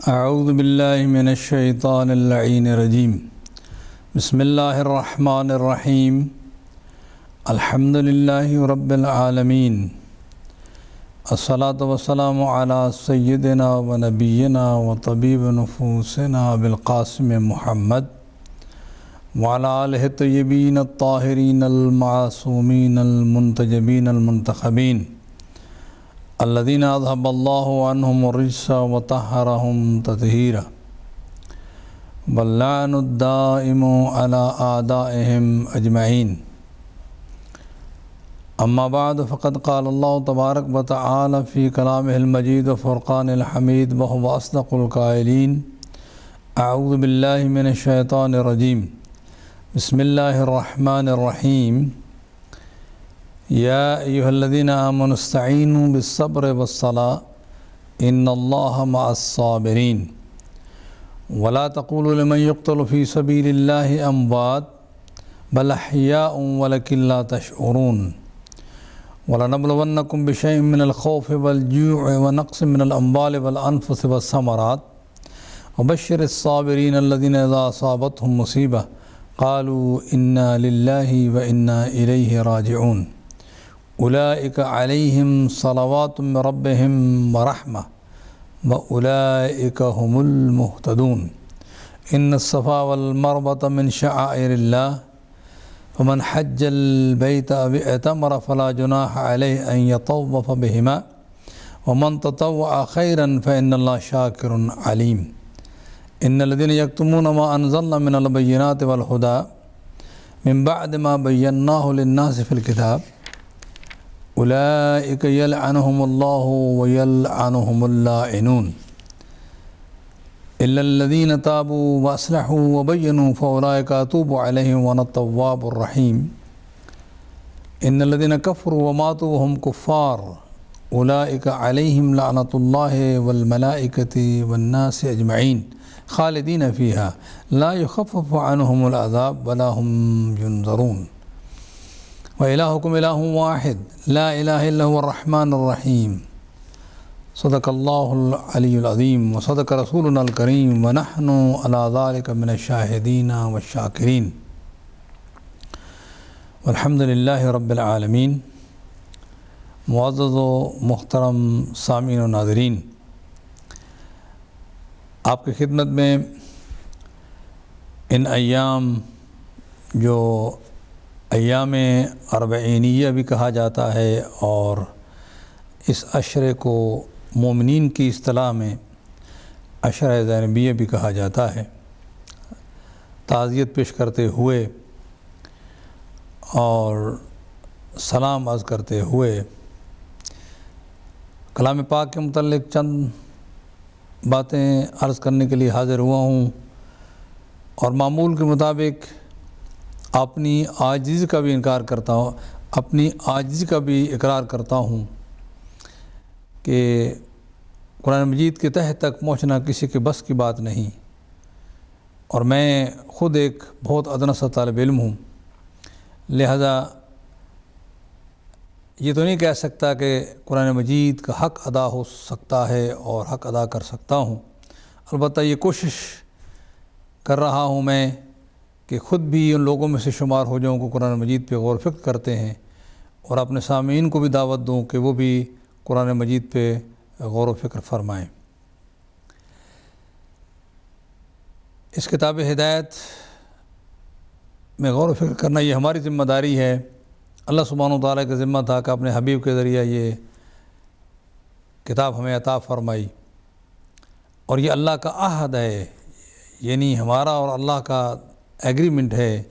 اعوذ باللہ من الشیطان اللعین الرجیم بسم اللہ الرحمن الرحیم الحمد للہ رب العالمین الصلاۃ والسلام علی سیدنا و نبینا و طبیب نفوسنا بالقاسم محمد وعلی آلہ الطیبین الطاہرین المعصومین المنتجبین المنتخبین الذین اذهب اللہ عنہم الرجس وطہرہم تطہیرا واللعن الدائم علی اعدائہم اجمعین اما بعد فقد قال اللہ تبارک وتعالی فی کلامہ المجید وفرقان الحمید وهو اصدق القائلین اعوذ باللہ من الشیطان الرجیم بسم اللہ الرحمن الرحیم یا ایہا الذین آمنوا استعینوا بالصبر والصلاة ان اللہ مع الصابرین ولا تقولوا لمن يقتل في سبيل الله اموات بل احیاء ولکن لا تشعرون ولنبلونکم بشیء من الخوف والجوع ونقص من الاموال والانفس والثمرات وبشر الصابرین الذین اذا اصابتهم مصیبہ قالوا انا للہ وانا الیہ راجعون اولئک علیہم صلوات من ربہم ورحمہ واولئک هم المہتدون ان الصفا والمروة من شعائر اللہ فمن حج البیت او اعتمر فلا جناح علیہ ان یطوف بہما ومن تطوع خیرا فإن اللہ شاکر علیم ان الذین یکتمون ما انزلنا من البینات والہدى من بعد ما بیناہ للناس فی الکتاب اولئک یلعنہم اللہ ویلعنہم اللاعنون الا الذین تابوا واصلحوا وبینوا فاولئک اتوب علیہم وانا التواب الرحیم ان الذین کفروا وماتوا وهم کفار اولئک علیہم لعنۃ اللہ والملائکۃ والناس اجمعین خالدین فیہا لا یخفف عنہم العذاب ولا هم ینظرون وإلہکم الہ واحد لا الہ الا هو الرحمن الرحیم صدق اللہ العلی العظیم وصدق رسولنا الکریم ونحن علی ذلک من الشاہدین والشاکرین والحمد للہ رب العالمین۔ معزز و محترم سامعین و ناظرین، آپ کی خدمت میں ان ایام جو ایام اربعینیہ بھی کہا جاتا ہے اور اس عشرے کو مومنین کی اصطلاح میں عشرہ زینبیہ بھی کہا جاتا ہے، تعزیت پیش کرتے ہوئے اور سلام عرض کرتے ہوئے کلام پاک کے متعلق چند باتیں عرض کرنے کے لیے حاضر ہوا ہوں، اور معمول کے مطابق اپنی عاجزی کا بھی اقرار کرتا ہوں کہ قرآن مجید کے تہہ تک پہنچنا کسی کے بس کی بات نہیں، اور میں خود ایک بہت ادنا سا طالب علم ہوں، لہذا یہ تو نہیں کہہ سکتا کہ قرآن مجید کا حق ادا ہو سکتا ہے اور حق ادا کر سکتا ہوں۔ البتہ یہ کوشش کر رہا ہوں میں کہ خود بھی ان لوگوں میں سے شمار ہو جاؤں کہ قرآن مجید پہ غور و فکر کرتے ہیں، اور اپنے سامعین کو بھی دعوت دوں کہ وہ بھی قرآن مجید پہ غور و فکر فرمائیں۔ اس کتاب ہدایت میں غور و فکر کرنا یہ ہماری ذمہ داری ہے۔ اللہ سبحانہ و تعالیٰ کا ذمہ تھا کہ اپنے حبیب کے ذریعہ یہ کتاب ہمیں عطا فرمائی، اور یہ اللہ کا عہد ہے، یعنی ہمارا اور اللہ کا ایگریمنٹ ہے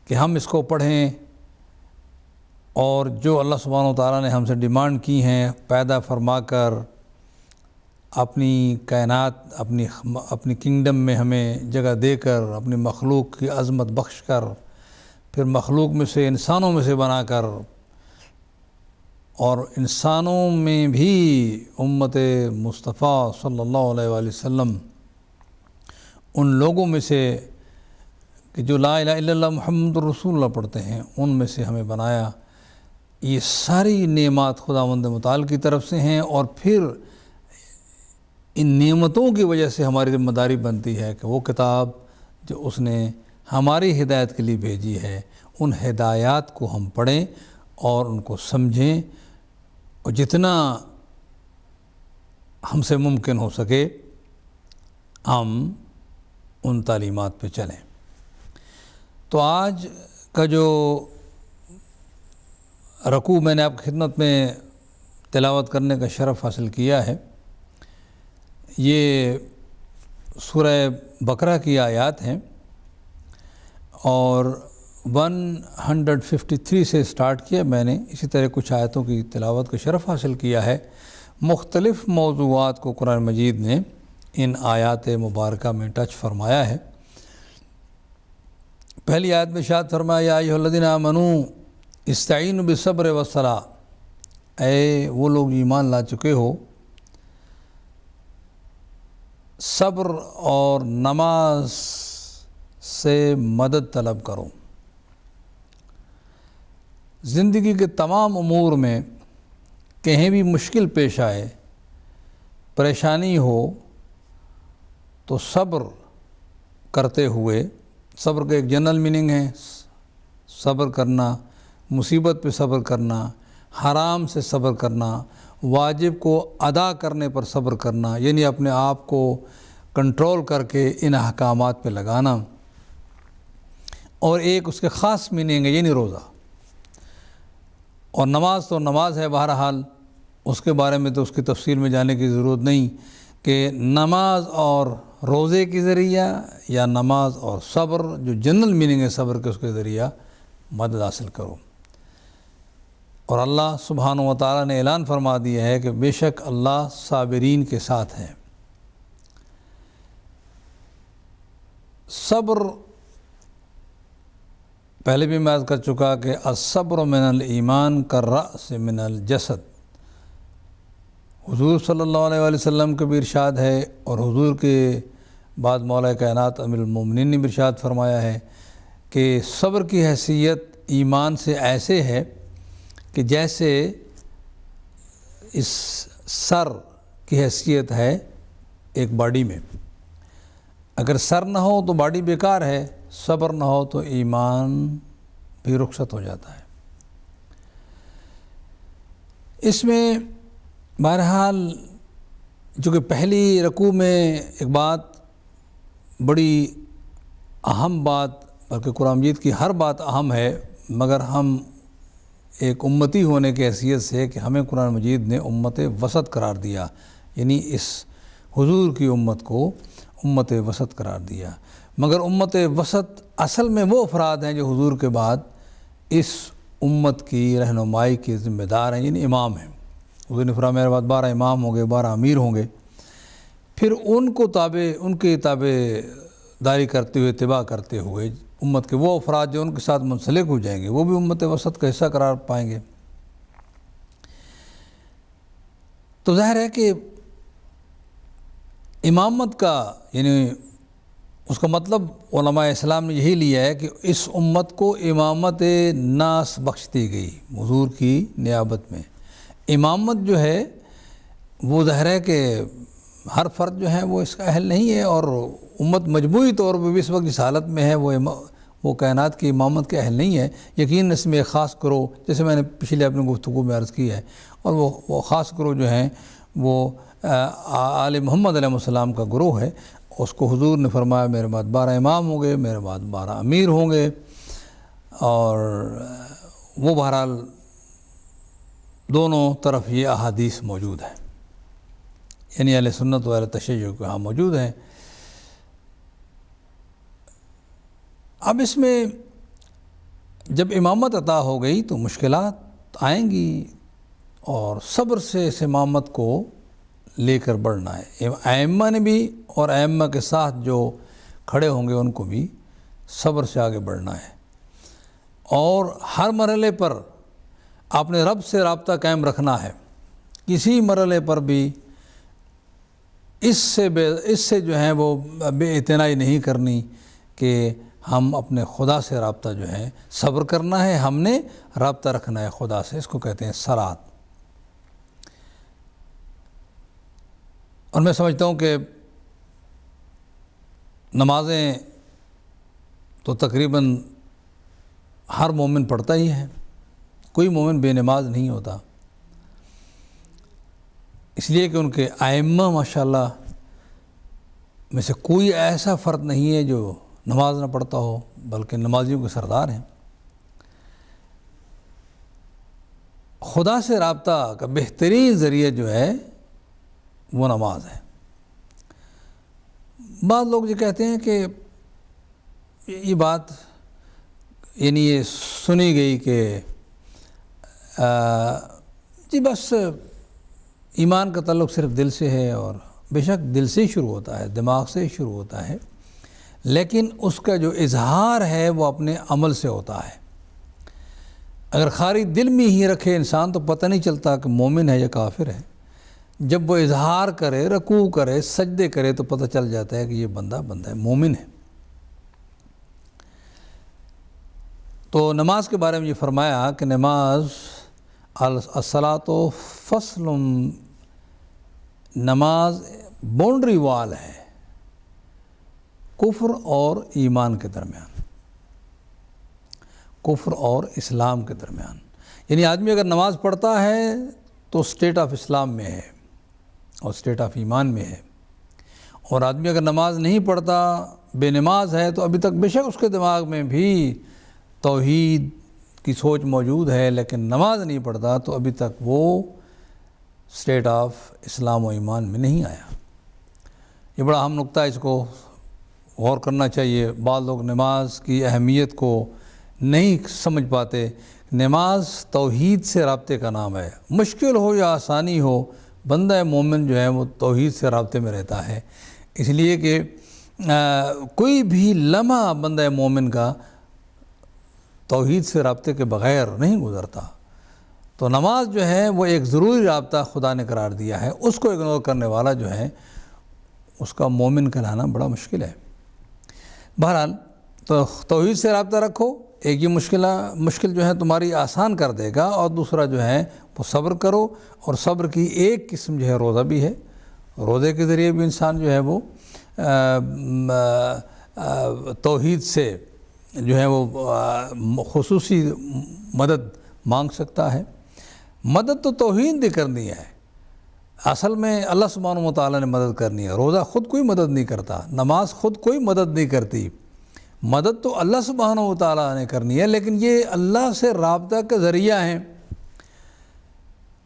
کہ ہم اس کو پڑھیں، اور جو اللہ سبحانہ و تعالیٰ نے ہم سے ڈیمانڈ کی ہیں پیدا فرما کر اپنی کائنات اپنی کنگڈم میں ہمیں جگہ دے کر اپنی مخلوق کی عظمت بخش کر پھر مخلوق میں سے انسانوں میں سے بنا کر، اور انسانوں میں بھی امت مصطفیٰ صلی اللہ علیہ وآلہ وسلم ان لوگوں میں سے کہ جو لا الہ الا اللہ محمد رسول اللہ پڑھتے ہیں ان میں سے ہمیں بنایا۔ یہ ساری نعمات خداوند متعال کی طرف سے ہیں، اور پھر ان نعمتوں کی وجہ سے ہماری ذمہ داری بنتی ہے کہ وہ کتاب جو اس نے ہماری ہدایت کے لیے بھیجی ہے ان ہدایات کو ہم پڑھیں اور ان کو سمجھیں، اور جتنا ہم سے ممکن ہو سکے ہم ان تعلیمات پہ چلیں۔ تو آج کا جو رکوع میں نے آپ کی خدمت میں تلاوت کرنے کا شرف حاصل کیا ہے، یہ سورہ بقرہ کی آیات ہیں، اور 153 سے سٹارٹ کیا میں نے، اسی طرح کچھ آیتوں کی تلاوت کا شرف حاصل کیا ہے۔ مختلف موضوعات کو قرآن مجید نے ان آیات مبارکہ میں ٹچ فرمایا ہے۔ پہلی آیت میں ارشاد فرمایا یا ایھا الذین آمنوا استعینوا بالصبر والصلاۃ، اے وہ لوگ ایمان لا چکے ہو، صبر اور نماز سے مدد طلب کرو۔ زندگی کے تمام امور میں کہیں بھی مشکل پیش آئے، پریشانی ہو، تو صبر کرتے ہوئے، صبر کا ایک جنرل میننگ ہے صبر کرنا، مصیبت پہ صبر کرنا، حرام سے صبر کرنا، واجب کو ادا کرنے پر صبر کرنا، یعنی اپنے آپ کو کنٹرول کر کے ان احکامات پہ لگانا، اور ایک اس کے خاص میننگ ہے یعنی روزہ، اور نماز تو نماز ہے بہرحال، اس کے بارے میں تو اس کی تفصیل میں جانے کی ضرورت نہیں کہ نماز اور روزے کے ذریعہ یا نماز اور صبر جو جنرل میننگ ہے صبر کے، اس کے ذریعہ مدد حاصل کرو۔ اور اللہ سبحانہ و تعالیٰ نے اعلان فرما دیا ہے کہ بے شک اللہ صابرین کے ساتھ ہے۔ صبر پہلے بھی میں عرض کر چکا کہ الصبر من الایمان کالرأس من الجسد، حضور صلی اللہ علیہ وآلہ وسلم کا بھی ارشاد ہے، اور حضور کے بعد مولا کائنات امیر المومنین نے بھی ارشاد فرمایا ہے کہ صبر کی حیثیت ایمان سے ایسے ہے کہ جیسے اس سر کی حیثیت ہے ایک باڈی میں، اگر سر نہ ہو تو باڈی بیکار ہے، صبر نہ ہو تو ایمان بھی رخصت ہو جاتا ہے۔ اس میں بہرحال جو کہ پہلی رکوع میں ایک بات بڑی اہم بات، بلکہ قرآن مجید کی ہر بات اہم ہے، مگر ہم ایک امتی ہونے کی حیثیت سے کہ ہمیں قرآن مجید نے امت وسط قرار دیا، یعنی اس حضور کی امت کو امت وسط قرار دیا، مگر امت وسط اصل میں وہ افراد ہیں جو حضور کے بعد اس امت کی رہنمائی کے ذمہ دار ہیں، یعنی امام ہیں۔ حضور نے فرمایا میرے بعد 12 امام ہوں گے، 12 امیر ہوں گے، پھر ان کے تابع داری کرتے ہوئے، اتباع کرتے ہوئے امت کے وہ افراد جو ان کے ساتھ منسلک ہو جائیں گے وہ بھی امت وسط کا حصہ قرار پائیں گے۔ تو ظاہر ہے کہ امامت کا یعنی اس کا مطلب علماء اسلام نے یہی لیا ہے کہ اس امت کو امامت ناس بخش دی گئی حضور کی نیابت میں۔ امامت جو ہے وہ ظاہر ہے کہ ہر فرد جو ہے وہ اس کا اہل نہیں ہے، اور امت مجموعی طور پر اس وقت جس حالت میں ہے وہ کائنات کی امامت کے اہل نہیں ہے۔ یقیناً اس میں ایک خاص گروہ، جیسے میں نے پچھلے اپنے گفتگو میں عرض کی ہے، اور وہ خاص گروہ جو ہیں وہ آل محمد علیہ السلام کا گروہ ہے۔ اس کو حضور نے فرمایا میرے بعد 12 امام ہوں گے، میرے بعد 12 امیر ہوں گے، اور وہ بہرحال دونوں طرف یہ احادیث موجود ہیں، یعنی اہل سنت و اہل تشیع کے ہاں موجود ہیں۔ اب اس میں جب امامت عطا ہو گئی تو مشکلات آئیں گی، اور صبر سے اس امامت کو لے کر بڑھنا ہے۔ ائمہ نے بھی اور ائمہ کے ساتھ جو کھڑے ہوں گے ان کو بھی صبر سے آگے بڑھنا ہے، اور ہر مرحلے پر اپنے رب سے رابطہ قائم رکھنا ہے۔ کسی مرحلے پر بھی اس سے جو ہے وہ بے اعتنائی نہیں کرنی کہ ہم اپنے خدا سے رابطہ جو ہے صبر کرنا ہے، ہم نے رابطہ رکھنا ہے خدا سے، اس کو کہتے ہیں صلات۔ اور میں سمجھتا ہوں کہ نمازیں تو تقریباً ہر مومن پڑھتا ہی ہے، کوئی مومن بے نماز نہیں ہوتا، اس لیے کہ ان کے ائمہ ماشاءاللہ میں سے کوئی ایسا فرد نہیں ہے جو نماز نہ پڑھتا ہو، بلکہ نمازیوں کے سردار ہیں۔ خدا سے رابطہ کا بہترین ذریعہ جو ہے وہ نماز ہے۔ بعض لوگ یہ کہتے ہیں کہ یہ بات یعنی یہ سنی گئی کہ جی بس ایمان کا تعلق صرف دل سے ہے، اور بے شک دل سے ہی شروع ہوتا ہے، دماغ سے ہی شروع ہوتا ہے، لیکن اس کا جو اظہار ہے وہ اپنے عمل سے ہوتا ہے۔ اگر خالی دل میں ہی رکھے انسان تو پتہ نہیں چلتا کہ مومن ہے یا کافر ہے، جب وہ اظہار کرے، رکوع کرے، سجدے کرے تو پتہ چل جاتا ہے کہ یہ بندہ ہے، مومن ہے۔ تو نماز کے بارے میں یہ فرمایا کہ نماز الصلاۃ فصل، نماز باؤنڈری وال ہے کفر اور ایمان کے درمیان، کفر اور اسلام کے درمیان۔ یعنی آدمی اگر نماز پڑھتا ہے تو اسٹیٹ آف اسلام میں ہے اور اسٹیٹ آف ایمان میں ہے، اور آدمی اگر نماز نہیں پڑھتا، بے نماز ہے، تو ابھی تک بے شک اس کے دماغ میں بھی توحید کی سوچ موجود ہے، لیکن نماز نہیں پڑھتا تو ابھی تک وہ اسٹیٹ آف اسلام و ایمان میں نہیں آیا۔ یہ بڑا اہم نقطہ ہے، اس کو غور کرنا چاہیے۔ بعض لوگ نماز کی اہمیت کو نہیں سمجھ پاتے۔ نماز توحید سے رابطے کا نام ہے، مشکل ہو یا آسانی ہو، بندہ مومن جو ہے وہ توحید سے رابطے میں رہتا ہے، اس لیے کہ کوئی بھی لمحہ بندہ مومن کا توحید سے رابطے کے بغیر نہیں گزرتا۔ تو نماز جو ہے وہ ایک ضروری رابطہ خدا نے قرار دیا ہے، اس کو اگنور کرنے والا جو ہے اس کا مومن کہلانا بڑا مشکل ہے۔ بہرحال تو توحید سے رابطہ رکھو، ایک یہ مشکل جو ہے تمہاری آسان کر دے گا، اور دوسرا جو ہے وہ صبر کرو، اور صبر کی ایک قسم جو ہے روزہ بھی ہے۔ روزے کے ذریعے بھی انسان جو ہے وہ توحید سے جو ہے وہ خصوصی مدد مانگ سکتا ہے۔ مدد تو توحید نے کرنی ہے، اصل میں اللہ سبحانہ و تعالیٰ نے مدد کرنی ہے۔ روزہ خود کوئی مدد نہیں کرتا، نماز خود کوئی مدد نہیں کرتی، مدد تو اللہ سبحانہ و تعالیٰ نے کرنی ہے، لیکن یہ اللہ سے رابطہ کا ذریعہ ہیں۔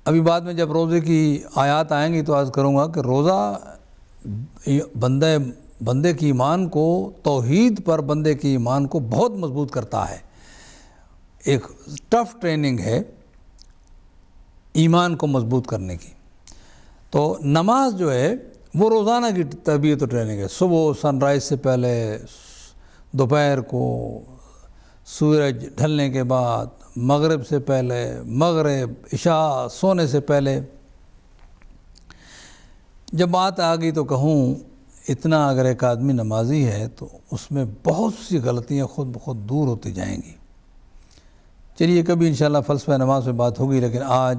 ابھی بعد میں جب روزے کی آیات آئیں گی تو عرض کروں گا کہ روزہ بندے کی ایمان کو، توحید پر بندے کی ایمان کو بہت مضبوط کرتا ہے، ایک ٹف ٹریننگ ہے ایمان کو مضبوط کرنے کی۔ تو نماز جو ہے وہ روزانہ کی تربیت و ٹریننگ ہے، صبح سن رائز سے پہلے، دوپہر کو، سورج ڈھلنے کے بعد، مغرب سے پہلے، مغرب، عشاء، سونے سے پہلے۔ جب بات آ گئی تو کہوں اتنا اگر ایک آدمی نمازی ہے تو اس میں بہت سی غلطیاں خود بخود دور ہوتی جائیں گی۔ چلیے کبھی انشاءاللہ فلسفہ نماز میں بات ہوگی، لیکن آج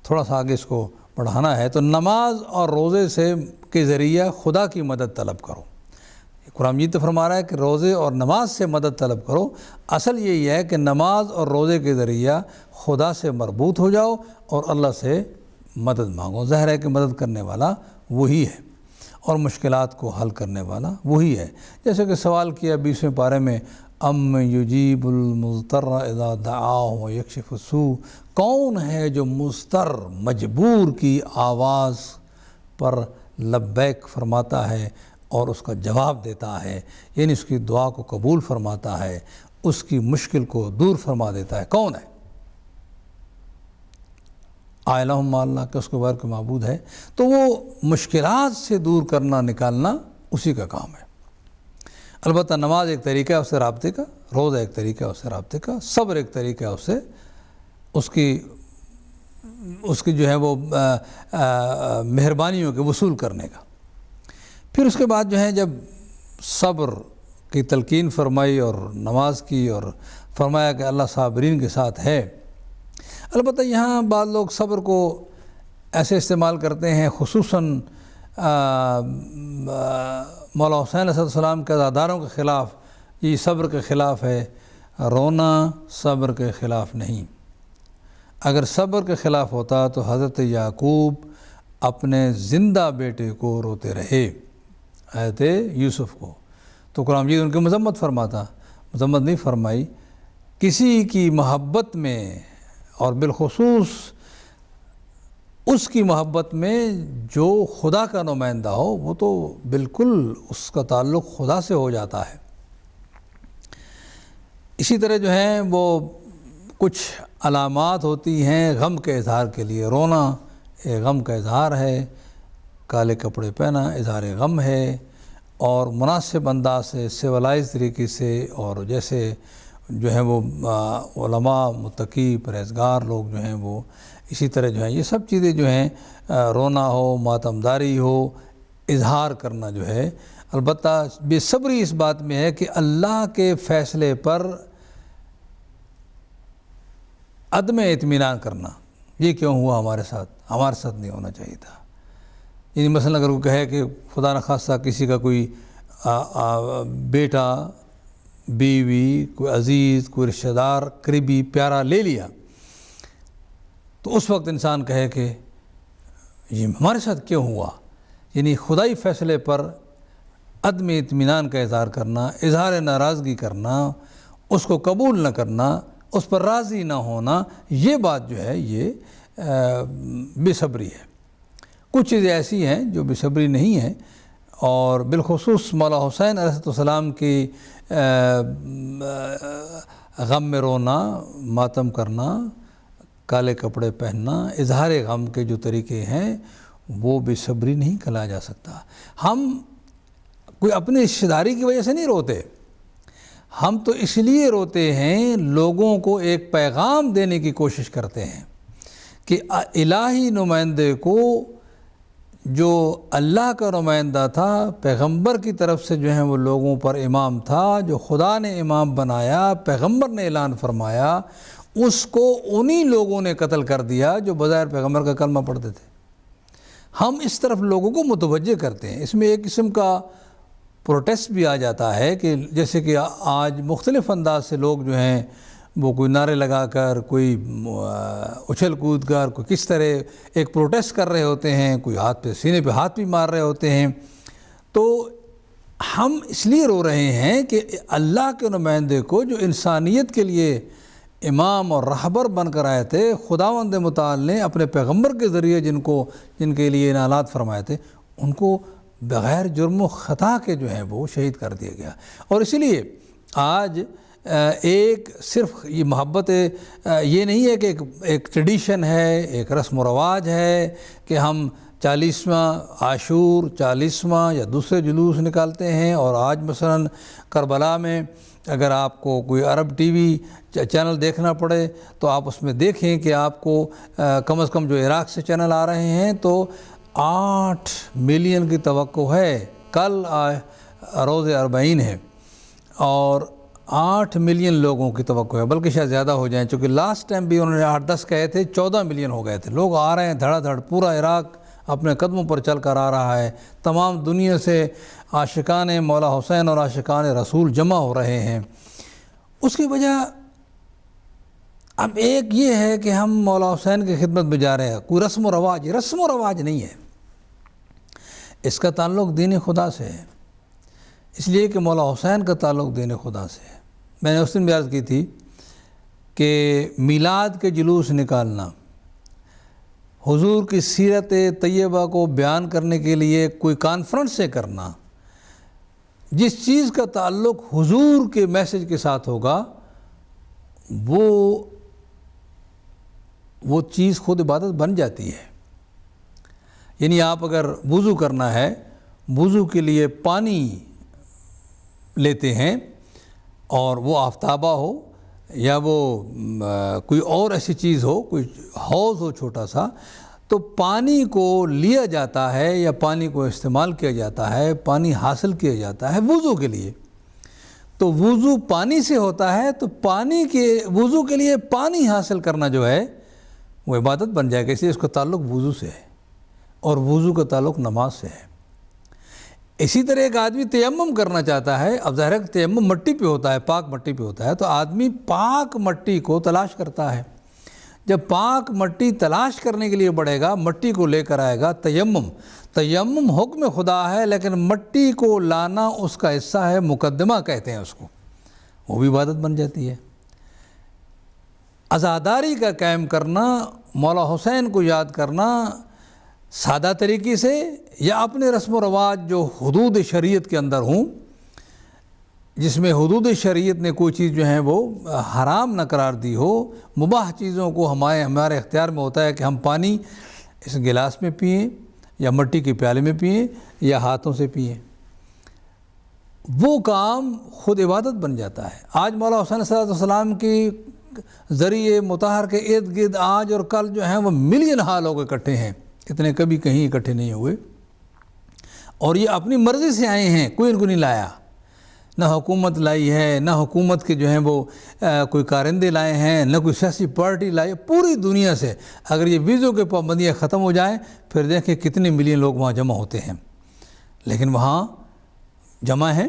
تھوڑا سا آگے اس کو بڑھانا ہے۔ تو نماز اور روزے کے ذریعہ خدا کی مدد طلب کرو۔ قرآن مجید تو فرما رہا ہے کہ روزے اور نماز سے مدد طلب کرو۔ اصل یہی ہے کہ نماز اور روزے کے ذریعہ خدا سے مربوط ہو جاؤ اور اللہ سے مدد مانگو۔ ظاہر ہے کہ مدد کرنے والا وہی ہے اور مشکلات کو حل کرنے والا وہی ہے۔ جیسے کہ سوال کیا 20ویں پارے میں، ام یجیب المضطر اذا دعاہ ویکشف السوء، کون ہے جو مضطر مجبور کی آواز پر لبیک فرماتا ہے اور اس کا جواب دیتا ہے، یعنی اس کی دعا کو قبول فرماتا ہے، اس کی مشکل کو دور فرما دیتا ہے؟ کون ہے؟ الہ مع اللہ، کہ اس کے بغیر کوئی معبود ہے؟ تو وہ مشکلات سے دور کرنا، نکالنا اسی کا کام ہے۔ البتہ نماز ایک طریقہ ہے اس سے رابطے کا، روزہ ایک طریقہ ہے اس سے رابطے کا، صبر ایک طریقہ ہے اس کی جو ہے وہ مہربانیوں کے وصول کرنے کا۔ پھر اس کے بعد جو ہے جب صبر کی تلقین فرمائی اور نماز کی، اور فرمایا کہ اللہ صابرین کے ساتھ ہے۔ البتہ یہاں بعض لوگ صبر کو ایسے استعمال کرتے ہیں، خصوصاً مولا حسین علیہ السلام کے عزاداروں کے خلاف یہ صبر کے خلاف ہے، رونا صبر کے خلاف نہیں۔ اگر صبر کے خلاف ہوتا تو حضرت یعقوب اپنے زندہ بیٹے کو روتے رہے، حضرت یوسف کو۔ تو قرآن مجید ان کی مذمت فرماتا، مذمت نہیں فرمائی۔ کسی کی محبت میں اور بالخصوص اس کی محبت میں جو خدا کا نمائندہ ہو، وہ تو بالکل اس کا تعلق خدا سے ہو جاتا ہے۔ اسی طرح جو ہیں وہ کچھ علامات ہوتی ہیں غم کے اظہار کے لیے۔ رونا ایک غم کا اظہار ہے، کالے کپڑے پہنا اظہار غم ہے، اور مناسب انداز سے سیولائز طریقے سے، اور جیسے جو ہیں وہ علماء متقی پرہیزگار لوگ جو ہیں وہ اسی طرح جو ہیں یہ سب چیزیں جو ہیں رونا ہو، ماتمداری ہو، اظہار کرنا جو ہے۔ البتہ بے صبری اس بات میں ہے کہ اللہ کے فیصلے پر عدم اطمینان کرنا، یہ کیوں ہوا ہمارے ساتھ نہیں ہونا چاہیے تھا۔ یعنی مثلا اگر وہ کہے کہ خدا نخواستہ کسی کا کوئی بیٹا، بیوی، کوئی عزیز، کوئی رشتہ دار قریبی پیارا لے لیا، تو اس وقت انسان کہے کہ یہ ہمارے ساتھ کیوں ہوا۔ یعنی خدائی فیصلے پر عدم اطمینان کا اظہار کرنا، اظہار ناراضگی کرنا، اس کو قبول نہ کرنا، اس پر راضی نہ ہونا، یہ بات جو ہے یہ بے صبری ہے۔ کچھ چیزیں ایسی ہیں جو بے صبری نہیں ہیں، اور بالخصوص مولا حسین علیہ السلام کی غم میں رونا، ماتم کرنا، کالے کپڑے پہننا، اظہار غم کے جو طریقے ہیں وہ بے صبری نہیں کہا جا سکتا۔ ہم کوئی اپنی رشتہ داری کی وجہ سے نہیں روتے، ہم تو اس لیے روتے ہیں، لوگوں کو ایک پیغام دینے کی کوشش کرتے ہیں کہ الہی نمائندے کو، جو اللہ کا نمائندہ تھا، پیغمبر کی طرف سے جو ہیں وہ لوگوں پر امام تھا، جو خدا نے امام بنایا، پیغمبر نے اعلان فرمایا، اس کو انہی لوگوں نے قتل کر دیا جو بظاہر پیغمبر کا کلمہ پڑھتے تھے۔ ہم اس طرف لوگوں کو متوجہ کرتے ہیں۔ اس میں ایک قسم کا پروٹیسٹ بھی آ جاتا ہے کہ جیسے کہ آج مختلف انداز سے لوگ جو ہیں وہ کوئی نعرے لگا کر، کوئی اچھل کود کر، کوئی کس طرح ایک پروٹیسٹ کر رہے ہوتے ہیں، کوئی ہاتھ پہ سینے پہ ہاتھ بھی مار رہے ہوتے ہیں۔ تو ہم اس لیے رو رہے ہیں کہ اللہ کے نمائندے کو، جو انسانیت کے لیے امام اور رہبر بن کر آئے تھے، خداوند متعال نے اپنے پیغمبر کے ذریعے جن کے لیے انعامات فرمائے تھے، ان کو بغیر جرم و خطا کے جو ہیں وہ شہید کر دیا گیا۔ اور اسی لیے آج ایک صرف یہ محبت یہ نہیں ہے کہ ایک ٹریڈیشن ہے، ایک رسم و رواج ہے کہ ہم 40واں عاشور، 40واں یا دوسرے جلوس نکالتے ہیں۔ اور آج مثلا کربلا میں اگر آپ کو کوئی عرب ٹی وی چینل دیکھنا پڑے تو آپ اس میں دیکھیں کہ آپ کو کم از کم جو عراق سے چینل آ رہے ہیں تو 8 ملین کی توقع ہے۔ کل روز 40 ہے اور 8 ملین لوگوں کی توقع ہے، بلکہ شاید زیادہ ہو جائیں، چونکہ لاسٹ ٹائم بھی انہوں نے 8-10 کہے تھے، 14 ملین ہو گئے تھے۔ لوگ آ رہے ہیں دھڑا دھڑ، پورا عراق اپنے قدموں پر چل کر آ رہا ہے، تمام دنیا سے عاشقان مولا حسین اور عاشقان رسول جمع ہو رہے ہیں۔ اس کی وجہ اب ایک یہ ہے کہ ہم مولا حسین کی خدمت میں جا رہے ہیں، کوئی رسم و رواج نہیں ہے، اس کا تعلق دین خدا سے ہے، اس لیے کہ مولا حسین کا تعلق دین خدا سے ہے۔ میں نے اس دن بھی عرض کی تھی کہ میلاد کے جلوس نکالنا، حضور کی سیرت طیبہ کو بیان کرنے کے لیے کوئی کانفرنس سے کرنا، جس چیز کا تعلق حضور کے میسج کے ساتھ ہوگا وہ چیز خود عبادت بن جاتی ہے۔ یعنی آپ اگر وضو کرنا ہے، وضو کے لیے پانی لیتے ہیں اور وہ آفتابہ ہو یا وہ کوئی اور ایسی چیز ہو، کوئی حوض ہو چھوٹا سا، تو پانی کو لیا جاتا ہے یا پانی کو استعمال کیا جاتا ہے، پانی حاصل کیا جاتا ہے وضو کے لیے۔ تو وضو پانی سے ہوتا ہے، تو وضو کے لیے پانی حاصل کرنا جو ہے وہ عبادت بن جائے گا، اس لیے اس کا تعلق وضو سے ہے۔ اور وضو کا تعلق نماز سے ہے۔ اسی طرح ایک آدمی تیمم کرنا چاہتا ہے، اب ظاہر ہے کہ تیمم مٹی پہ ہوتا ہے، پاک مٹی پہ ہوتا ہے، تو آدمی پاک مٹی کو تلاش کرتا ہے۔ جب پاک مٹی تلاش کرنے کے لیے بڑھے گا، مٹی کو لے کر آئے گا، تیمم حکم خدا ہے، لیکن مٹی کو لانا اس کا حصہ ہے، مقدمہ کہتے ہیں اس کو، وہ بھی عبادت بن جاتی ہے۔ عزاداری کا قائم کرنا، مولا حسین کو یاد کرنا سادہ طریقے سے یا اپنے رسم و رواج جو حدود شریعت کے اندر ہوں، جس میں حدود شریعت نے کوئی چیز جو ہے وہ حرام نہ قرار دی ہو، مباح چیزوں کو ہمارے اختیار میں ہوتا ہے کہ ہم پانی اس گلاس میں پئیں یا مٹی کے پیالے میں پئیں یا ہاتھوں سے پئیں، وہ کام خود عبادت بن جاتا ہے۔ آج مولا حسین صلی اللہ علیہ وسلم کی ذریعے مطہر کے ارد گرد آج اور کل جو ہیں وہ ملین ہاں لوگ اکٹھے ہیں، اتنے کبھی کہیں اکٹھے نہیں ہوئے، اور یہ اپنی مرضی سے آئے ہیں، کوئی ان کو نہیں لایا، نہ حکومت لائی ہے، نہ حکومت کے جو ہیں وہ کوئی کارندے لائے ہیں، نہ کوئی سیاسی پارٹی لائی، پوری دنیا سے۔ اگر یہ ویزوں کے پابندیاں ختم ہو جائیں پھر دیکھیں کتنے ملین لوگ وہاں جمع ہوتے ہیں، لیکن وہاں جمع ہیں،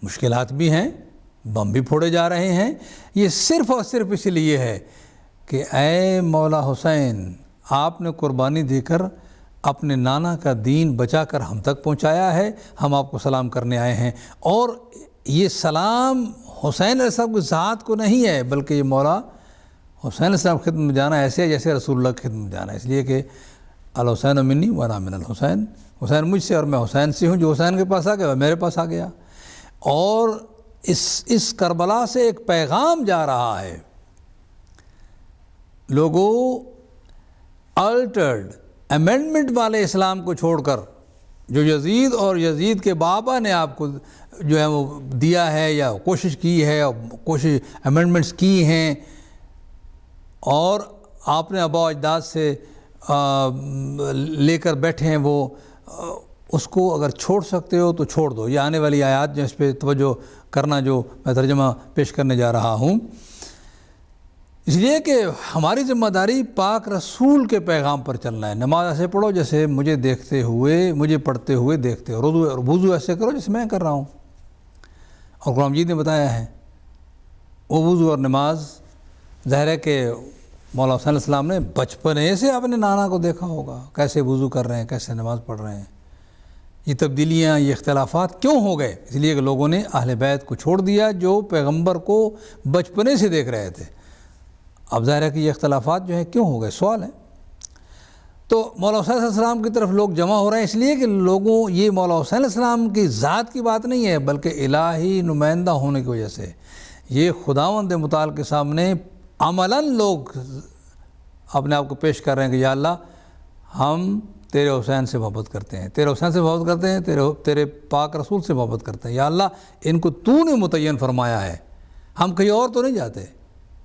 مشکلات بھی ہیں، بم بھی پھوڑے جا رہے ہیں۔ یہ صرف اور صرف اس لیے ہے کہ اے مولا حسین، آپ نے قربانی دے کر اپنے نانا کا دین بچا کر ہم تک پہنچایا ہے، ہم آپ کو سلام کرنے آئے ہیں، اور یہ سلام حسین علیہ السلام کی ذات کو نہیں ہے، بلکہ یہ مولا حسین علیہ السلام کی خدمت میں جانا ایسے ہے جیسے رسول اللہ کی خدمت میں جانا ہے، اس لیے کہ الحسین منی وانا من الحسین، حسین مجھ سے اور میں حسین سے ہوں، جو حسین کے پاس آ گیا وہ میرے پاس آ گیا۔ اور اس کربلا سے ایک پیغام جا رہا ہے، لوگوں الٹرڈ امینڈمنٹ والے اسلام کو چھوڑ کر جو یزید اور یزید کے بابا نے آپ کو جو ہے وہ دیا ہے یا کوشش کی ہے، امینڈمنٹس کی ہیں، اور آپ نے آباء و اجداد سے لے کر بیٹھے ہیں، وہ اس کو اگر چھوڑ سکتے ہو تو چھوڑ دو۔ یہ آنے والی آیات جو اس پہ توجہ کرنا جو میں ترجمہ پیش کرنے جا رہا ہوں، اس لیے کہ ہماری ذمہ داری پاک رسول کے پیغام پر چلنا ہے۔ نماز ایسے پڑھو جیسے مجھے دیکھتے ہوئے، مجھے پڑھتے ہوئے دیکھتے ہو، وضو ایسے کرو جیسے میں کر رہا ہوں، اور قرآن مجید نے بتایا ہے۔ وہ وضو اور نماز ظاہر ہے کہ مولا حسین علیہ السلام نے بچپنے سے اپنے نانا کو دیکھا ہوگا، کیسے وضو کر رہے ہیں، کیسے نماز پڑھ رہے ہیں۔ یہ تبدیلیاں، یہ اختلافات کیوں ہو گئے؟ اس لیے کہ لوگوں نے اہل بیت کو چھوڑ دیا جو پیغمبر کو بچپنے سے دیکھ رہے تھے۔ اب ظاہر ہے کہ یہ اختلافات جو ہیں کیوں ہو گئے، سوال ہے۔ تو مولا حسین علیہ السلام کی طرف لوگ جمع ہو رہے ہیں اس لیے کہ لوگوں، یہ مولا حسین علیہ السلام کی ذات کی بات نہیں ہے، بلکہ الہی نمائندہ ہونے کی وجہ سے یہ خداوند متعال کے سامنے عملاً لوگ اپنے آپ کو پیش کر رہے ہیں کہ یا اللہ، ہم تیرے حسین سے محبت کرتے ہیں، تیرے حسین سے محبت کرتے ہیں، تیرے پاک رسول سے محبت کرتے ہیں، یا اللہ ان کو تو نے متعین فرمایا ہے، ہم کہیں اور تو نہیں جاتے،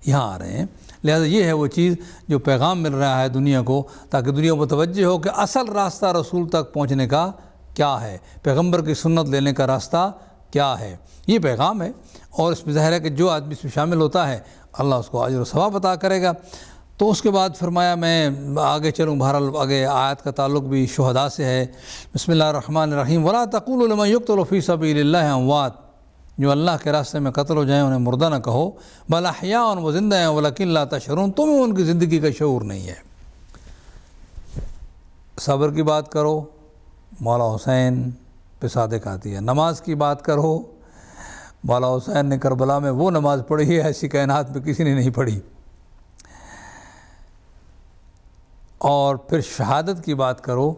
یہاں آ رہے ہیں۔ لہذا یہ ہے وہ چیز جو پیغام مل رہا ہے دنیا کو، تاکہ دنیا متوجہ ہو کہ اصل راستہ رسول تک پہنچنے کا کیا ہے، پیغمبر کی سنت لینے کا راستہ کیا ہے، یہ پیغام ہے۔ اور اس میں ظاہر ہے کہ جو آدمی اس میں شامل ہوتا ہے اللہ اس کو اجر و ثواب عطا کرے گا۔ تو اس کے بعد فرمایا، میں آگے چلوں، بہرحال آگے آیت کا تعلق بھی شہداء سے ہے۔ بسم اللہ الرحمن الرحیم، وَلَا تَقُولُوا لِمَنْ يُقْتَلُ فِي سَبِيلِ اللَّهِ اموات، جو اللہ کے راستے میں قتل ہو جائیں انہیں مردہ نہ کہو، بل احیاء، وہ زندہ ہیں، ولیکن لا تشعرون، تمہیں ان کی زندگی کا شعور نہیں ہے۔ صبر کی بات کرو، مولا حسین پہ صادق آتی ہے۔ نماز کی بات کرو، مولا حسین نے کربلا میں وہ نماز پڑھی ہے ایسی کائنات میں کسی نے نہیں پڑھی۔ اور پھر شہادت کی بات کرو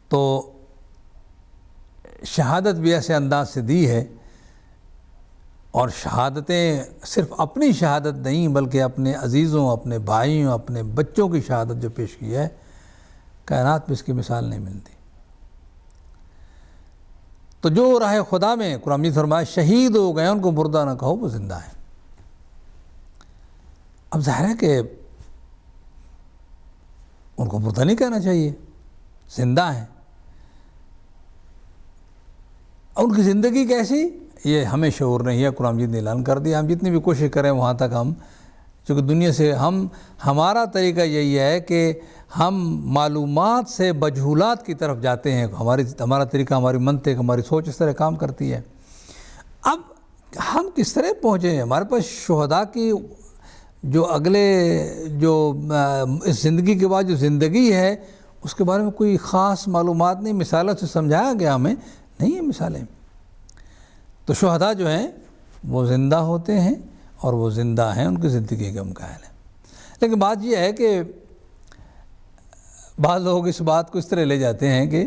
تو شہادت بھی ایسے انداز سے دی ہے، اور شہادتیں صرف اپنی شہادت نہیں بلکہ اپنے عزیزوں، اپنے بھائیوں، اپنے بچوں کی شہادت جو پیش کی ہے، کائنات میں اس کی مثال نہیں ملتی۔ تو جو راہ خدا میں قرآن مجید فرمایا شہید ہو گئے ان کو مردہ نہ کہو، وہ زندہ ہیں۔ اب ظاہر ہے کہ ان کو مردہ نہیں کہنا چاہیے، زندہ ہیں۔ ان کی زندگی کیسی، یہ ہمیں شعور نہیں ہے، قرآن مجید نے اعلان کر دیا۔ ہم جتنی بھی کوشش کریں وہاں تک ہم چونکہ دنیا سے ہمارا طریقہ یہی ہے کہ ہم معلومات سے مجہولات کی طرف جاتے ہیں. ہمارا طریقہ، ہماری منطق، ہماری سوچ اس طرح کام کرتی ہے. اب ہم کس طرح پہنچے؟ ہمارے پاس شہداء کی جو اس زندگی کے بعد جو زندگی ہے اس کے بارے میں کوئی خاص معلومات نہیں. مثالوں سے سمجھایا گیا ہمیں نہیں ہے مثالیں. تو شہداء جو ہیں وہ زندہ ہوتے ہیں اور وہ زندہ ہیں، ان کی زندگی کے مقابل ہیں. لیکن بات یہ ہے کہ بعض لوگ اس بات کو اس طرح لے جاتے ہیں کہ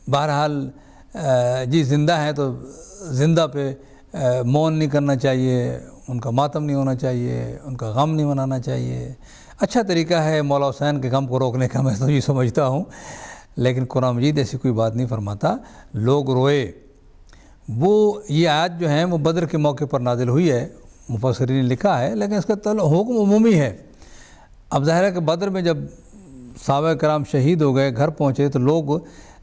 بہرحال جی زندہ ہیں تو زندہ پہ مون نہیں کرنا چاہیے، ان کا ماتم نہیں ہونا چاہیے، ان کا غم نہیں منانا چاہیے. اچھا طریقہ ہے مولا حسین کے غم کو روکنے کا، میں تو یہ سمجھتا ہوں. لیکن قرآن مجید ایسی کوئی بات نہیں فرماتا. لوگ روئے، وہ یہ آیت جو ہیں وہ بدر کے موقع پر نازل ہوئی ہے، مفسرین نے لکھا ہے، لیکن اس کا حکم عمومی ہے. اب ظاہر ہے کہ بدر میں جب صحابہ کرام شہید ہو گئے، گھر پہنچے تو لوگ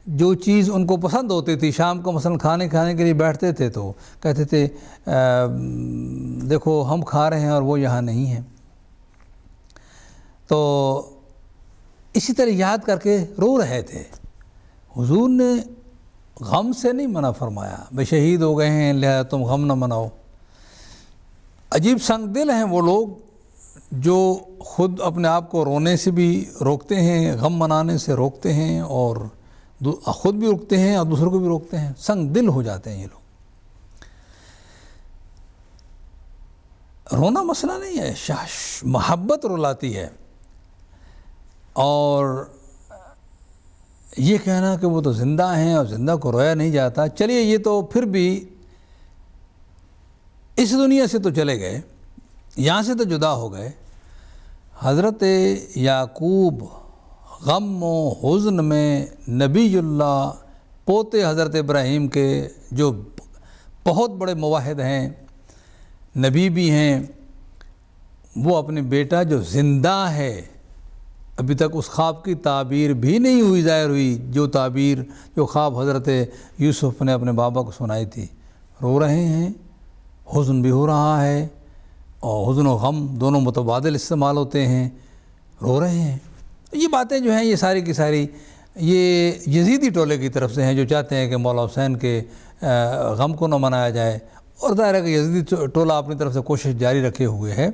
جو چیز ان کو پسند ہوتی تھی، شام کو مثلا کھانے کے لیے بیٹھتے تھے تو کہتے تھے دیکھو ہم کھا رہے ہیں اور وہ یہاں نہیں ہیں. تو اسی طرح یاد کر کے رو رہے تھے. حضور نے غم سے نہیں منع فرمایا، بے شہید ہو گئے ہیں لہذا تم غم نہ مناؤ. عجیب سنگ دل ہیں وہ لوگ جو خود اپنے آپ کو رونے سے بھی روکتے ہیں، غم منانے سے روکتے ہیں، اور خود بھی روکتے ہیں اور دوسروں کو بھی روکتے ہیں. سنگ دل ہو جاتے ہیں یہ لوگ. رونا مسئلہ نہیں ہے، محبت رلاتی ہے. اور یہ کہنا کہ وہ تو زندہ ہیں اور زندہ کو رویا نہیں جاتا، چلیے یہ تو پھر بھی اس دنیا سے تو چلے گئے، یہاں سے تو جدا ہو گئے. حضرت یعقوب غم و حزن میں نبی اللہ پوتے حضرت ابراہیم کے جو بہت بڑے موحد ہیں، نبی بھی ہیں، وہ اپنے بیٹا جو زندہ ہے، ابھی تک اس خواب کی تعبیر بھی نہیں ہوئی، ظاہر ہوئی جو خواب حضرت یوسف نے اپنے بابا کو سنائی تھی، رو رہے ہیں، حزن بھی ہو رہا ہے، اور حزن و غم دونوں متبادل استعمال ہوتے ہیں، رو رہے ہیں. یہ باتیں جو ہیں یہ ساری کی ساری یہ یزیدی ٹولے کی طرف سے ہیں، جو چاہتے ہیں کہ مولا حسین کے غم کو نہ منایا جائے. اور ظاہر ہے کہ یزیدی ٹولہ اپنی طرف سے کوشش جاری رکھے ہوئے ہے.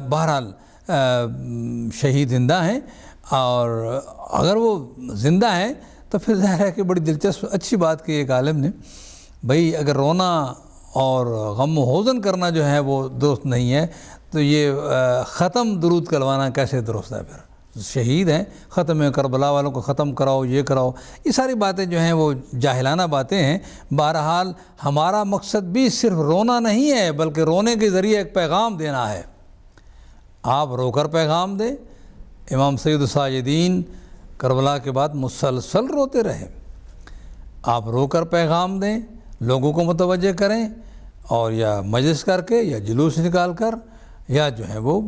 بہرحال شہید زندہ ہیں، اور اگر وہ زندہ ہیں تو پھر ظاہر ہے کہ بڑی دلچسپ اچھی بات کی ایک عالم نے، بھئی اگر رونا اور غم و حزن کرنا جو ہے وہ درست نہیں ہے تو یہ ختم درود کروانا کیسے درست ہے؟ پھر شہید ہیں، ختم کربلا والوں کو ختم کراؤ، یہ کراؤ، یہ ساری باتیں جو ہیں وہ جاہلانہ باتیں ہیں. بہرحال ہمارا مقصد بھی صرف رونا نہیں ہے، بلکہ رونے کے ذریعے ایک پیغام دینا ہے. آپ رو کر پیغام دیں. امام سید الساجدین کربلا کے بعد مسلسل روتے رہے. آپ رو کر پیغام دیں، لوگوں کو متوجہ کریں، اور یا مجلس کر کے یا جلوس نکال کر یا جو ہے وہ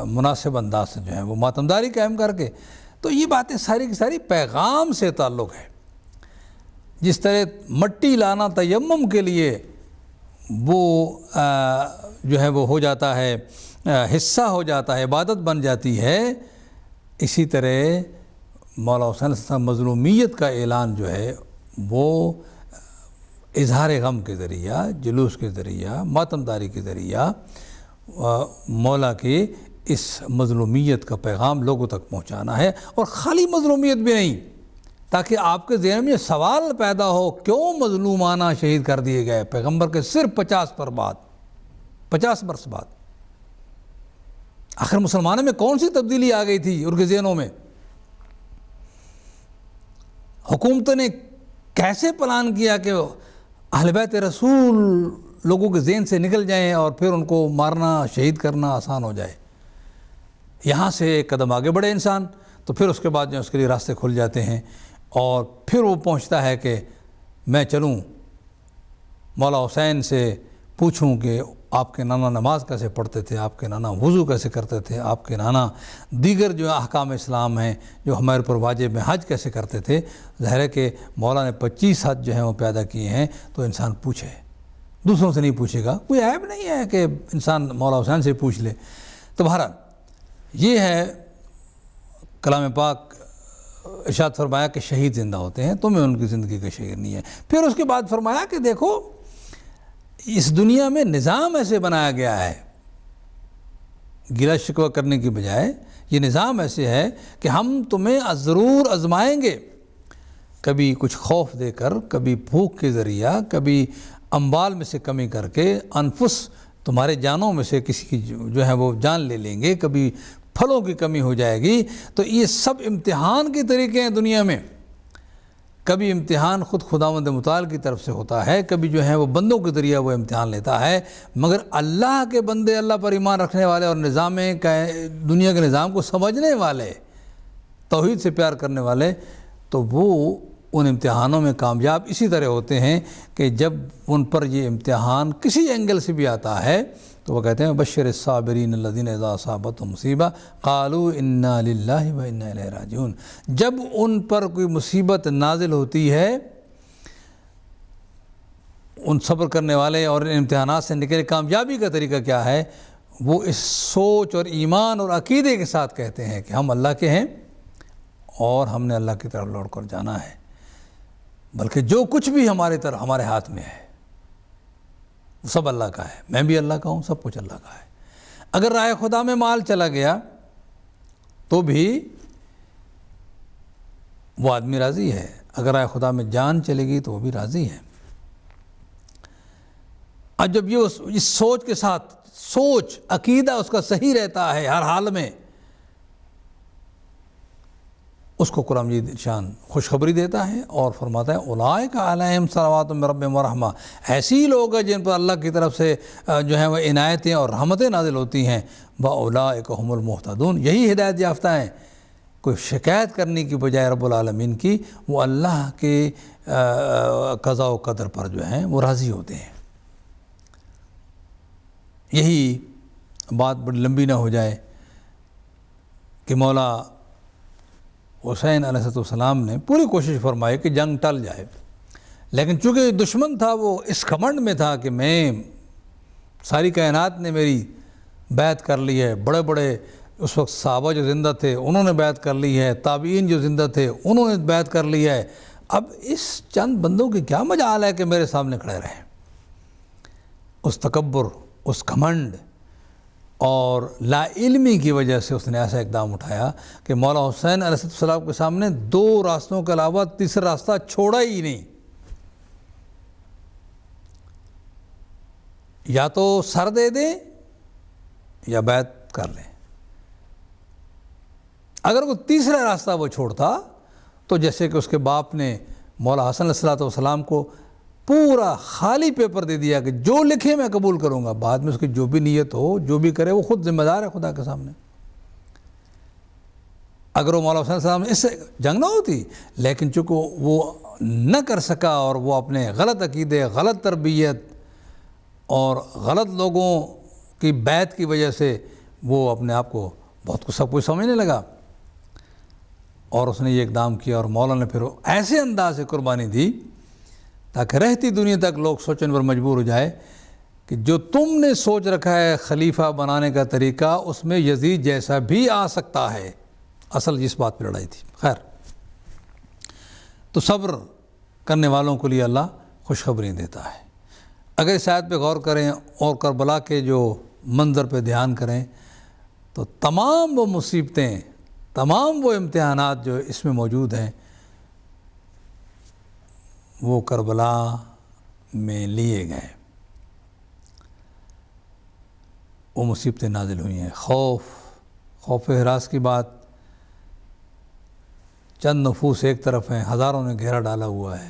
مناسب انداز سے جو ہے وہ ماتمداری قائم کر کے. تو یہ باتیں ساری کی ساری پیغام سے تعلق ہے. جس طرح مٹی لانا تیمم کے لیے وہ جو ہے وہ ہو جاتا ہے، حصہ ہو جاتا ہے، عبادت بن جاتی ہے، اسی طرح مولا حسین علیہ السلام مظلومیت کا اعلان جو ہے وہ اظہار غم کے ذریعہ، جلوس کے ذریعہ، ماتمداری کے ذریعہ مولا کے اس مظلومیت کا پیغام لوگوں تک پہنچانا ہے. اور خالی مظلومیت بھی نہیں، تاکہ آپ کے ذہن میں سوال پیدا ہو کیوں مظلومانہ شہید کر دیے گئے پیغمبر کے صرف 50 برس بعد. آخر مسلمانوں میں کون سی تبدیلی آ گئی تھی ان کے ذہنوں میں؟ حکومتوں نے کیسے پلان کیا کہ اہل بیت رسول لوگوں کے ذہن سے نکل جائیں اور پھر ان کو مارنا، شہید کرنا آسان ہو جائے. یہاں سے ایک قدم آگے بڑھے انسان تو پھر اس کے بعد جو اس کے لیے راستے کھل جاتے ہیں، اور پھر وہ پہنچتا ہے کہ میں چلوں مولا حسین سے پوچھوں کہ آپ کے نانا نماز کیسے پڑھتے تھے، آپ کے نانا وضو کیسے کرتے تھے، آپ کے نانا دیگر جو احکام اسلام ہیں جو ہمارے پر واجب ہیں حج کیسے کرتے تھے. ظاہر ہے کہ مولا نے 25 حج جو ہیں وہ پیدا کیے ہیں، تو انسان پوچھے. دوسروں سے نہیں پوچھے گا. کوئی عیب نہیں ہے کہ انسان مولا حسین سے پوچھ لے. تو بہرحال یہ ہے کلام پاک ارشاد فرمایا کہ شہید زندہ ہوتے ہیں، تمہیں ان کی زندگی کا شعور نہیں ہے. پھر اس کے بعد فرمایا کہ دیکھو اس دنیا میں نظام ایسے بنایا گیا ہے، گلہ شکوہ کرنے کی بجائے یہ نظام ایسے ہے کہ ہم تمہیں ضرور آزمائیں گے، کبھی کچھ خوف دے کر، کبھی بھوک کے ذریعہ، کبھی اموال میں سے کمی کر کے، انفس تمہارے جانوں میں سے کسی کی جو ہے وہ جان لے لیں گے، کبھی پھلوں کی کمی ہو جائے گی. تو یہ سب امتحان کے طریقے ہیں دنیا میں. کبھی امتحان خود خداوند متعال کی طرف سے ہوتا ہے، کبھی جو ہے وہ بندوں کے ذریعہ وہ امتحان لیتا ہے. مگر اللہ کے بندے، اللہ پر ایمان رکھنے والے اور دنیا کے نظام کو سمجھنے والے، توحید سے پیار کرنے والے، تو وہ ان امتحانوں میں کامیاب اسی طرح ہوتے ہیں کہ جب ان پر یہ امتحان کسی اینگل سے بھی آتا ہے تو وہ کہتے ہیں بشر الصابرین الذین اذا اصابتهم مصیبہ قالوا انا للہ و انا الیہ راجعون. جب ان پر کوئی مصیبت نازل ہوتی ہے، ان صبر کرنے والے اور ان امتحانات سے نکلے کامیابی کا طریقہ کیا ہے؟ وہ اس سوچ اور ایمان اور عقیدے کے ساتھ کہتے ہیں کہ ہم اللہ کے ہیں اور ہم نے اللہ کی طرف لوٹ کر جانا ہے، بلکہ جو کچھ بھی ہمارے ہاتھ میں ہے وہ سب اللہ کا ہے، میں بھی اللہ کا ہوں، سب کچھ اللہ کا ہے. اگر راہ خدا میں مال چلا گیا تو بھی وہ آدمی راضی ہے، اگر راہ خدا میں جان چلے گی تو وہ بھی راضی ہے. اب جب یہ اس سوچ کے ساتھ عقیدہ اس کا صحیح رہتا ہے ہر حال میں، اس کو قرآن مجید شان خوشخبری دیتا ہے اور فرماتا ہے اولئک علیہم صلوات من ربہم ورحمہ. ایسی لوگ ہیں جن پر اللہ کی طرف سے جو ہیں وہ عنایتیں اور رحمتیں نازل ہوتی ہیں. واولئک هم المہتدون، یہی ہدایت یافتہ ہیں. کوئی شکایت کرنے کی بجائے رب العالمین کی، وہ اللہ کے قضاء و قدر پر جو ہیں وہ راضی ہوتے ہیں. یہی بات بڑی لمبی نہ ہو جائے کہ مولا حسین علیہ السلام نے پوری کوشش فرمائی کہ جنگ ٹل جائے، لیکن چونکہ دشمن تھا وہ اس گھمنڈ میں تھا کہ میں ساری کائنات نے میری بیعت کر لی ہے. بڑے بڑے اس وقت صحابہ جو زندہ تھے انہوں نے بیعت کر لی ہے، تابعین جو زندہ تھے انہوں نے بیعت کر لی ہے. اب اس چند بندوں کی کیا مجال ہے کہ میرے سامنے کھڑے رہیں؟ اس تکبر، اس گھمنڈ اور لا علمی کی وجہ سے اس نے ایسا اقدام اٹھایا کہ مولا حسین علیہ السلام کے سامنے دو راستوں کے علاوہ تیسرا راستہ چھوڑا ہی نہیں. یا تو سر دے دیں یا بیعت کر لیں. اگر وہ تیسرا راستہ وہ چھوڑتا تو جیسے کہ اس کے باپ نے مولا حسن علیہ السلام کو پورا خالی پیپر دے دیا کہ جو لکھے میں قبول کروں گا، بعد میں اس کی جو بھی نیت ہو، جو بھی کرے وہ خود ذمہ دار ہے خدا کے سامنے. اگر وہ مولا حسین علیہ السلام اس سے جنگ نہ ہوتی، لیکن چونکہ وہ نہ کر سکا اور وہ اپنے غلط عقیدے، غلط تربیت اور غلط لوگوں کی بیعت کی وجہ سے وہ اپنے آپ کو بہت کچھ سب کچھ سمجھنے لگا اور اس نے یہ اقدام کیا. اور مولا نے پھر ایسے انداز سے قربانی دی تاکہ رہتی دنیا تک لوگ سوچنے پر مجبور ہو جائے کہ جو تم نے سوچ رکھا ہے خلیفہ بنانے کا طریقہ، اس میں یزید جیسا بھی آ سکتا ہے. اصل جس بات پہ لڑائی تھی. خیر، تو صبر کرنے والوں کے لیے اللہ خوشخبری دیتا ہے. اگر اس آیت پہ غور کریں اور کربلا کے جو منظر پہ دھیان کریں تو تمام وہ مصیبتیں، تمام وہ امتحانات جو اس میں موجود ہیں وہ کربلا میں لیے گئے. وہ مصیبتیں نازل ہوئی ہیں. خوف ہراس کی بات، چند نفوس ایک طرف ہیں، ہزاروں نے گھیرا ڈالا ہوا ہے،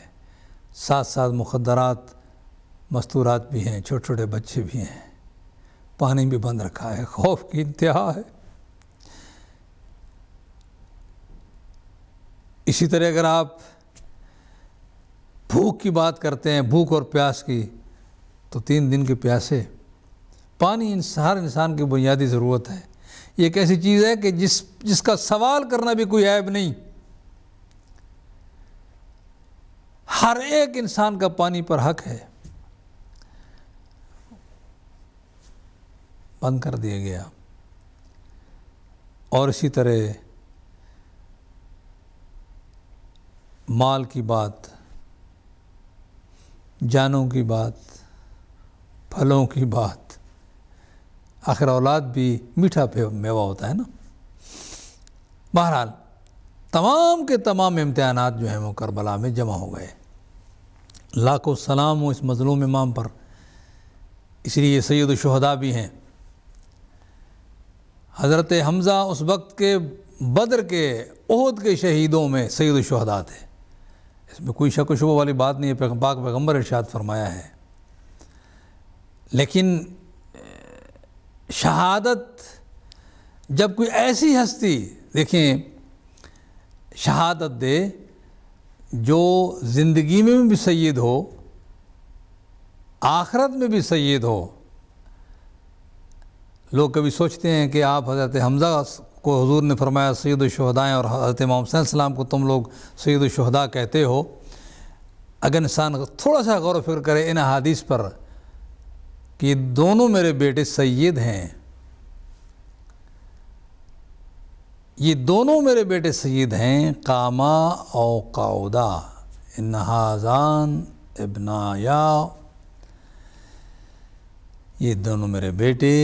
ساتھ ساتھ مخدرات، مستورات بھی ہیں، چھوٹے چھوٹے بچے بھی ہیں، پانی بھی بند رکھا ہے، خوف کی انتہا ہے. اسی طرح اگر آپ بھوک کی بات کرتے ہیں، بھوک اور پیاس کی، تو 3 دن کے پیاسے. پانی ہر انسان کی بنیادی ضرورت ہے. یہ ایک ایسی چیز ہے کہ جس کا سوال کرنا بھی کوئی عیب نہیں. ہر ایک انسان کا پانی پر حق ہے. بند کر دیا گیا۔ اور اسی طرح مال کی بات، جانوں کی بات، پھلوں کی بات، آخر اولاد بھی میٹھا میوہ ہوتا ہے نا۔ بہرحال تمام کے تمام امتحانات جو ہیں وہ کربلا میں جمع ہو گئے۔ لاکھوں سلام ہو اس مظلوم امام پر، اس لیے سید الشہداء بھی ہیں۔ حضرت حمزہ اس وقت کے بدر کے، احد کے شہیدوں میں سید الشہداء تھے، اس میں کوئی شک و شبہ والی بات نہیں ہے، پاک پیغمبر ارشاد فرمایا ہے۔ لیکن شہادت جب کوئی ایسی ہستی، دیکھیں، شہادت دے جو زندگی میں بھی سید ہو، آخرت میں بھی سید ہو۔ لوگ کبھی سوچتے ہیں کہ آپ حضرت حمزہ کو حضور نے فرمایا سید الشہداء اور حضرت امام حسین علیہ السلام کو تم لوگ سید الشہداء کہتے ہو۔ اگر انسان تھوڑا سا غور و فکر کرے ان احادیث پر کہ یہ دونوں میرے بیٹے سید ہیں، یہ دونوں میرے بیٹے سید ہیں، قاما او قعودا ان ھذان ابنایا، یہ دونوں میرے بیٹے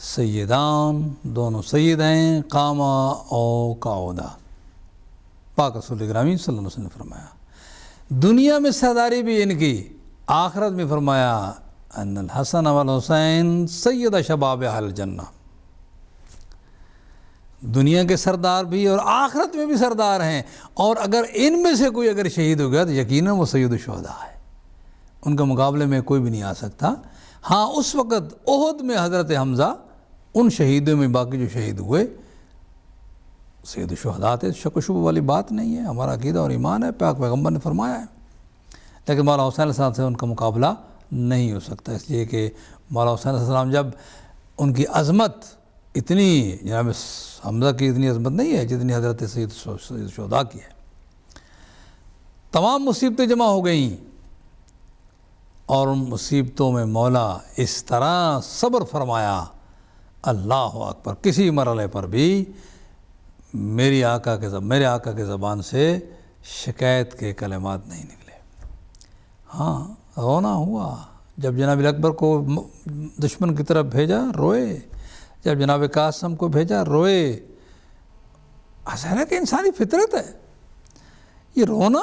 سیدان، دونوں سید ہیں، قاما او قعودا، پاک رسول گرامی صلی اللہ علیہ وسلم نے فرمایا۔ دنیا میں سرداری بھی ان کی، آخرت میں فرمایا ان الحسن والحسین سید شباب اہل الجنہ، دنیا کے سردار بھی اور آخرت میں بھی سردار ہیں، اور اگر ان میں سے کوئی اگر شہید ہو گیا تو یقیناً وہ سید الشہداء ہے، ان کے مقابلے میں کوئی بھی نہیں آ سکتا۔ ہاں اس وقت احد میں حضرت حمزہ ان شہیدوں میں باقی جو شہید ہوئے سید الشہداء تھے، شک و شبہ والی بات نہیں ہے، ہمارا عقیدہ اور ایمان ہے، پاک پیغمبر نے فرمایا ہے۔ لیکن مولا حسین علیہ السلام سے ان کا مقابلہ نہیں ہو سکتا، اس لیے کہ مولا حسین علیہ السلام جب ان کی عظمت اتنی، جناب حمزہ کی اتنی عظمت نہیں ہے جتنی حضرت سید الشہداء کی ہے۔ تمام مصیبتیں جمع ہو گئیں، اور ان مصیبتوں میں مولا اس طرح صبر فرمایا، اللہ اکبر، کسی مرحلے پر بھی میرے آقا کے زبان سے شکایت کے کلمات نہیں نکلے۔ ہاں رونا ہوا، جب جناب اکبر کو دشمن کی طرف بھیجا روئے، جب جناب قاسم کو بھیجا روئے۔ ایسا ہے کہ انسانی فطرت ہے، یہ رونا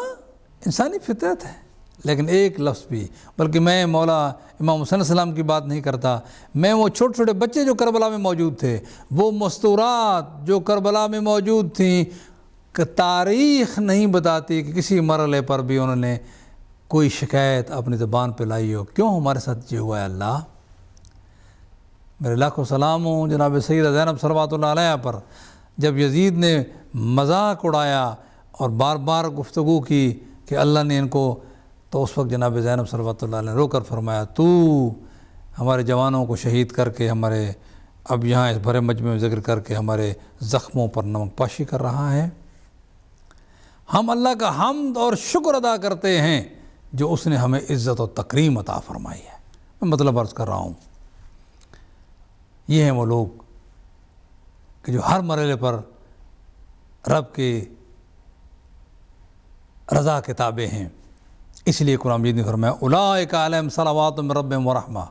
انسانی فطرت ہے، لیکن ایک لفظ بھی، بلکہ میں مولا امام حسین علیہ السلام کی بات نہیں کرتا، میں وہ چھوٹے چھوٹے بچے جو کربلا میں موجود تھے، وہ مستورات جو کربلا میں موجود تھیں، کہ تاریخ نہیں بتاتی کہ کسی مرحلے پر بھی انہوں نے کوئی شکایت اپنی زبان پہ لائی ہو۔ کیوں ہمارے ساتھ یہ ہوا ہے اللہ؟ میرے لاکھوں سلام ہوں جناب سیدہ زینب صلوات اللہ علیہ پر، جب یزید نے مذاق اڑایا اور بار بار گفتگو کی کہ اللہ نے ان کو، تو اس وقت جناب زینب صلوات اللہ علیہ نے رو کر فرمایا تو ہمارے جوانوں کو شہید کر کے، ہمارے اب یہاں اس بھرے مجمع میں ذکر کر کے ہمارے زخموں پر نمک پاشی کر رہا ہے۔ ہم اللہ کا حمد اور شکر ادا کرتے ہیں جو اس نے ہمیں عزت و تکریم عطا فرمائی ہے۔ میں مطلب عرض کر رہا ہوں، یہ ہیں وہ لوگ کہ جو ہر مرحلے پر رب کی رضا کے تابع ہیں۔ اس لیے قرآن مجید نے فرمایا اولئک علیہم صلوات من ربہم ورحمہ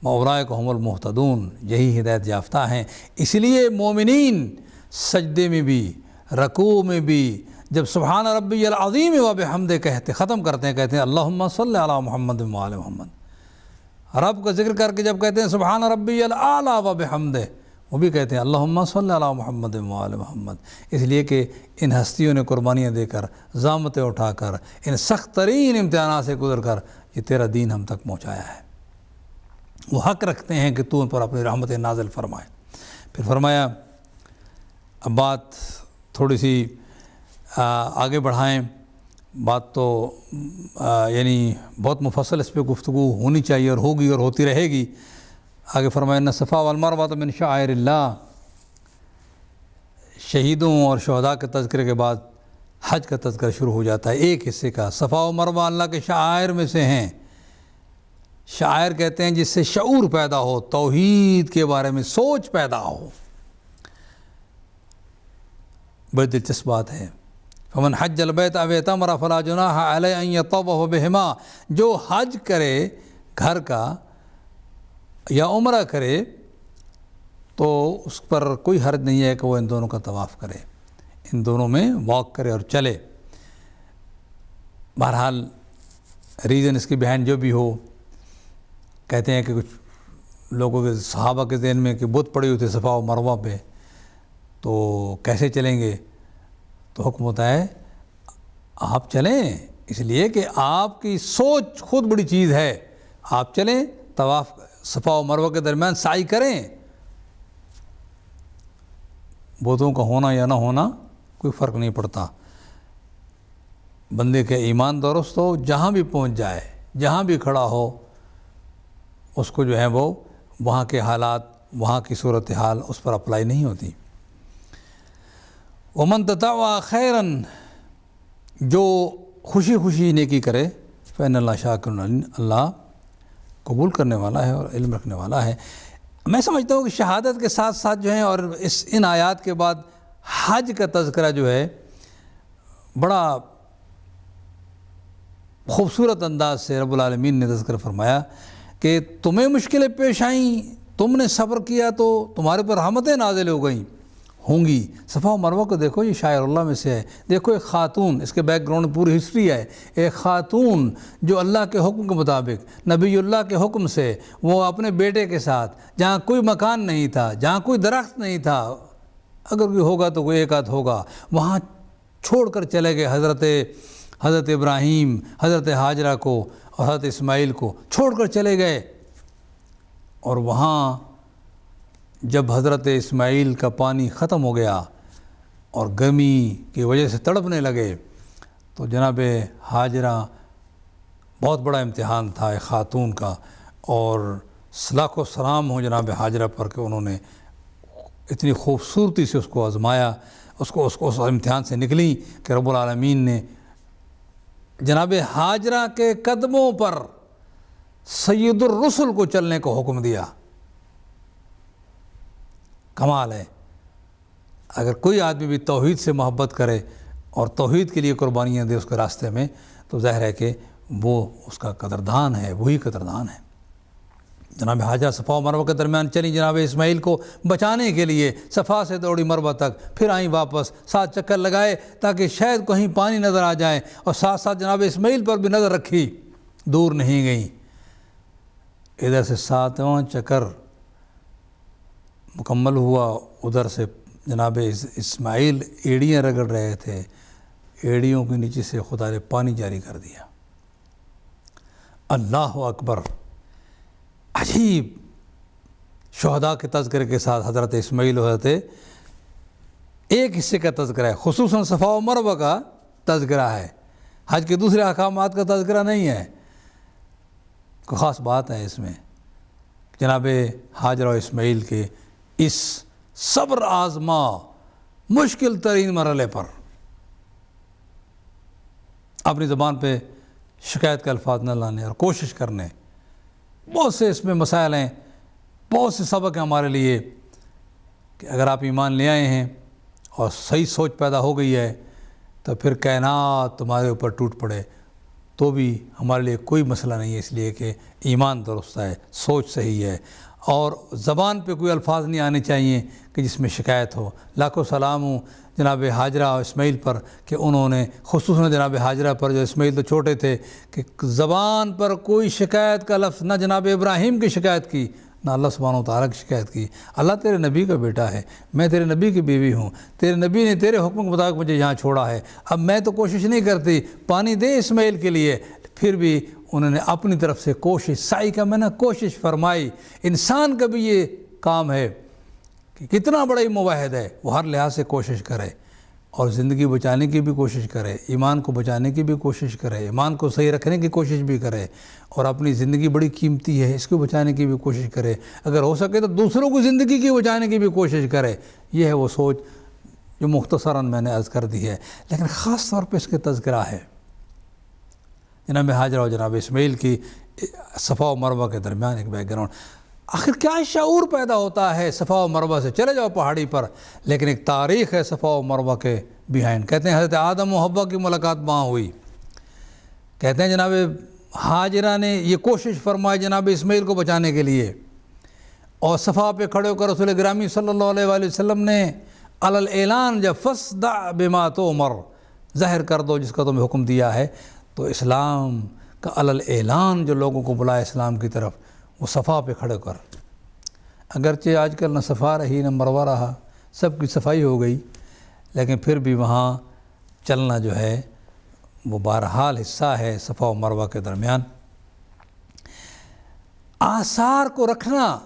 واولئک هم المہتدون، یہی ہدایت یافتہ ہیں۔ اس لیے مومنین سجدے میں بھی، رکوع میں بھی، جب سبحان ربی العظیم و بحمدہ ختم کرتے ہیں اللہم صلی علی محمد و آل محمد، رب کا ذکر کر کے جب کہتے ہیں سبحان ربی الاعلی و بحمدہ، وہ بھی کہتے ہیں اللہم صلی علی محمد و آل محمد، اس لیے کہ ان ہستیوں نے قربانیاں دے کر، زحمتیں اٹھا کر، ان سخت ترین امتحانات سے گزر کر یہ تیرا دین ہم تک پہنچایا ہے۔ وہ حق رکھتے ہیں کہ تو ان پر اپنی رحمت نازل فرمائے۔ پھر فرمایا، اب بات تھوڑی سی آگے بڑھائیں، بات تو یعنی بہت مفصل اس پہ گفتگو ہونی چاہیے اور ہوگی اور ہوتی رہے گی۔ آگے فرمایا ان الصفا والمروہ من شعائر اللہ، شہیدوں اور شہداء کے تذکرے کے بعد حج کا تذکرہ شروع ہو جاتا ہے۔ ایک حصے کا صفا و مروہ اللہ کے شعائر میں سے ہیں، شاعر کہتے ہیں جس سے شعور پیدا ہو، توحید کے بارے میں سوچ پیدا ہو۔ بڑی دلچسپ بات ہے۔ فمن حج البیت او اعتمر فلا جناح علیہ ان یطوف بہما، جو حج کرے گھر کا یا عمرہ کرے تو اس پر کوئی حرج نہیں ہے کہ وہ ان دونوں کا طواف کرے، ان دونوں میں واک کرے اور چلے۔ بہرحال ریزن اس کے بہائنڈ جو بھی ہو، کہتے ہیں کہ کچھ لوگوں کے صحابہ کے ذہن میں کہ بت پڑے ہوئے تھے صفا و مروہ پہ، تو کیسے چلیں گے؟ تو حکم ہوتا ہے آپ چلیں، اس لیے کہ آپ کی سوچ خود بڑی چیز ہے۔ آپ چلیں، طواف صفا و مروہ کے درمیان سعی کریں۔ بتوں کا ہونا یا نہ ہونا کوئی فرق نہیں پڑتا، بندے کے ایمان درست ہو، جہاں بھی پہنچ جائے، جہاں بھی کھڑا ہو، اس کو جو ہے وہ وہاں کے حالات، وہاں کی صورتحال اس پر اپلائی نہیں ہوتی۔ ومن تطوع خیراً، جو خوشی خوشی نیکی کرے، فإن اللہ شاکر علیم، اللہ قبول کرنے والا ہے اور علم رکھنے والا ہے۔ میں سمجھتا ہوں کہ شہادت کے ساتھ ساتھ جو ہے اور ان آیات کے بعد حج کا تذکرہ جو ہے بڑا خوبصورت انداز سے رب العالمین نے تذکرہ فرمایا کہ تمہیں مشکلیں پیش آئیں، تم نے صبر کیا تو تمہارے پر رحمتیں نازل ہو گئیں ہوں گی۔ صفا و مروہ کو دیکھو، یہ شاعر اللہ میں سے ہے۔ دیکھو ایک خاتون، اس کے بیک گراؤنڈ میں پوری ہسٹری ہے۔ ایک خاتون جو اللہ کے حکم کے مطابق، نبی اللہ کے حکم سے، وہ اپنے بیٹے کے ساتھ، جہاں کوئی مکان نہیں تھا، جہاں کوئی درخت نہیں تھا، اگر کوئی ہوگا تو کوئی ایک آدھ ہوگا، وہاں چھوڑ کر چلے گئے حضرت ابراہیم، حضرت ہاجرہ کو اور حضرت اسماعیل کو چھوڑ کر چلے گئے۔ اور وہاں جب حضرت اسماعیل کا پانی ختم ہو گیا اور گرمی کی وجہ سے تڑپنے لگے تو جناب ہاجرہ، بہت بڑا امتحان تھا ایک خاتون کا، اور لاکھوں سلام ہو جناب ہاجرہ پر کہ انہوں نے اتنی خوبصورتی سے اس کو آزمایا، اس امتحان سے نکلی کہ رب العالمین نے جناب ہاجرہ کے قدموں پر سید الرسل کو چلنے کو حکم دیا۔ کمال ہے۔ اگر کوئی آدمی بھی توحید سے محبت کرے اور توحید کے لیے قربانیاں دے اس کے راستے میں، تو ظاہر ہے کہ وہ اس کا قدردان ہے، وہی قدردان ہے۔ جناب حاجرہ صفا و مروہ کے درمیان چلی جناب اسماعیل کو بچانے کے لیے، صفا سے دوڑی مروہ تک، پھر آئیں واپس، 7 چکر لگائے تاکہ شاید کہیں پانی نظر آ جائے، اور ساتھ ساتھ جناب اسماعیل پر بھی نظر رکھی، دور نہیں گئیں۔ ادھر سے 7واں چکر مکمل ہوا، ادھر سے جناب اسماعیل ایڑیاں رگڑ رہے تھے، ایڑیوں کے نیچے سے خدا نے پانی جاری کر دیا۔ اللہ اکبر! عجیب شہداء کے تذکرے کے ساتھ حضرت اسماعیل و حضرت ایک حصے کا تذکرہ ہے، خصوصاً صفا و مروہ کا تذکرہ ہے، حج کے دوسرے احکامات کا تذکرہ نہیں ہے۔ کوئی خاص بات ہے اس میں، جناب ہاجرہ و اسماعیل کے اس صبر آزما مشکل ترین مرحلے پر اپنی زبان پہ شکایت کے الفاظ نہ لانے اور کوشش کرنے۔ بہت سے اس میں مسائل ہیں، بہت سے سبق ہیں ہمارے لیے کہ اگر آپ ایمان لے آئے ہیں اور صحیح سوچ پیدا ہو گئی ہے تو پھر کائنات تمہارے اوپر ٹوٹ پڑے تو بھی ہمارے لیے کوئی مسئلہ نہیں ہے، اس لیے کہ ایمان درست ہے، سوچ صحیح ہے، اور زبان پہ کوئی الفاظ نہیں آنے چاہیے کہ جس میں شکایت ہو۔ لاکھوں سلام ہوں جناب ہاجرہ اور اسماعیل پر کہ انہوں نے، خصوصاً جناب ہاجرہ پر، جو اسماعیل تو چھوٹے تھے، کہ زبان پر کوئی شکایت کا لفظ نہ جناب ابراہیم کی شکایت کی، نہ اللہ سبحانہ و تعالیٰ کی شکایت کی۔ اللہ تیرے نبی کا بیٹا ہے، میں تیرے نبی کی بیوی ہوں، تیرے نبی نے تیرے حکم کے مطابق مجھے یہاں چھوڑا ہے، اب میں تو کوشش نہیں کرتی پانی دے اسماعیل کے لیے، پھر بھی انہوں نے اپنی طرف سے کوشش، سعی کا میں نے کوشش فرمائی۔ انسان کا بھی یہ کام ہے کہ کتنا بڑا ہی موحد ہے، وہ ہر لحاظ سے کوشش کرے اور زندگی بچانے کی بھی کوشش کرے، ایمان کو بچانے کی بھی کوشش کرے، ایمان کو صحیح رکھنے کی کوشش بھی کرے، اور اپنی زندگی بڑی قیمتی ہے، اس کو بچانے کی بھی کوشش کرے، اگر ہو سکے تو دوسروں کو زندگی کی بچانے کی بھی کوشش کرے۔ یہ ہے وہ سوچ جو مختصراً میں نے عرض کر دی ہے، لیکن خاص طور پہ اس کے تذکرہ ہے جناب ہاجرہ اور جناب اسماعیل کی صفا و مروہ کے درمیان ایک بیک گراؤنڈ. آخر کیا شعور پیدا ہوتا ہے صفا و مروہ سے؟ چلے جاؤ پہاڑی پر، لیکن ایک تاریخ ہے صفا و مروہ کے بیہائنڈ. کہتے ہیں حضرت آدم و حوا کی ملاقات وہاں ہوئی. کہتے ہیں جناب ہاجرہ نے یہ کوشش فرمائی جناب اسماعیل کو بچانے کے لیے، اور صفا پہ کھڑے ہو کر رسول گرامی صلی اللہ علیہ وآلہ وسلم نے علی الاعلان جب فصدع بما تؤمر، ظاہر کر دو جس کا تمہیں حکم دیا ہے. تو اسلام کا علی الاعلان جو لوگوں کو بلایا اسلام کی طرف، وہ صفا پہ کھڑے کر. اگرچہ آج کل نہ صفا رہی نہ مروہ رہا، سب کی صفائی ہو گئی، لیکن پھر بھی وہاں چلنا جو ہے وہ بہرحال حصہ ہے صفا و مروہ کے درمیان. آثار کو رکھنا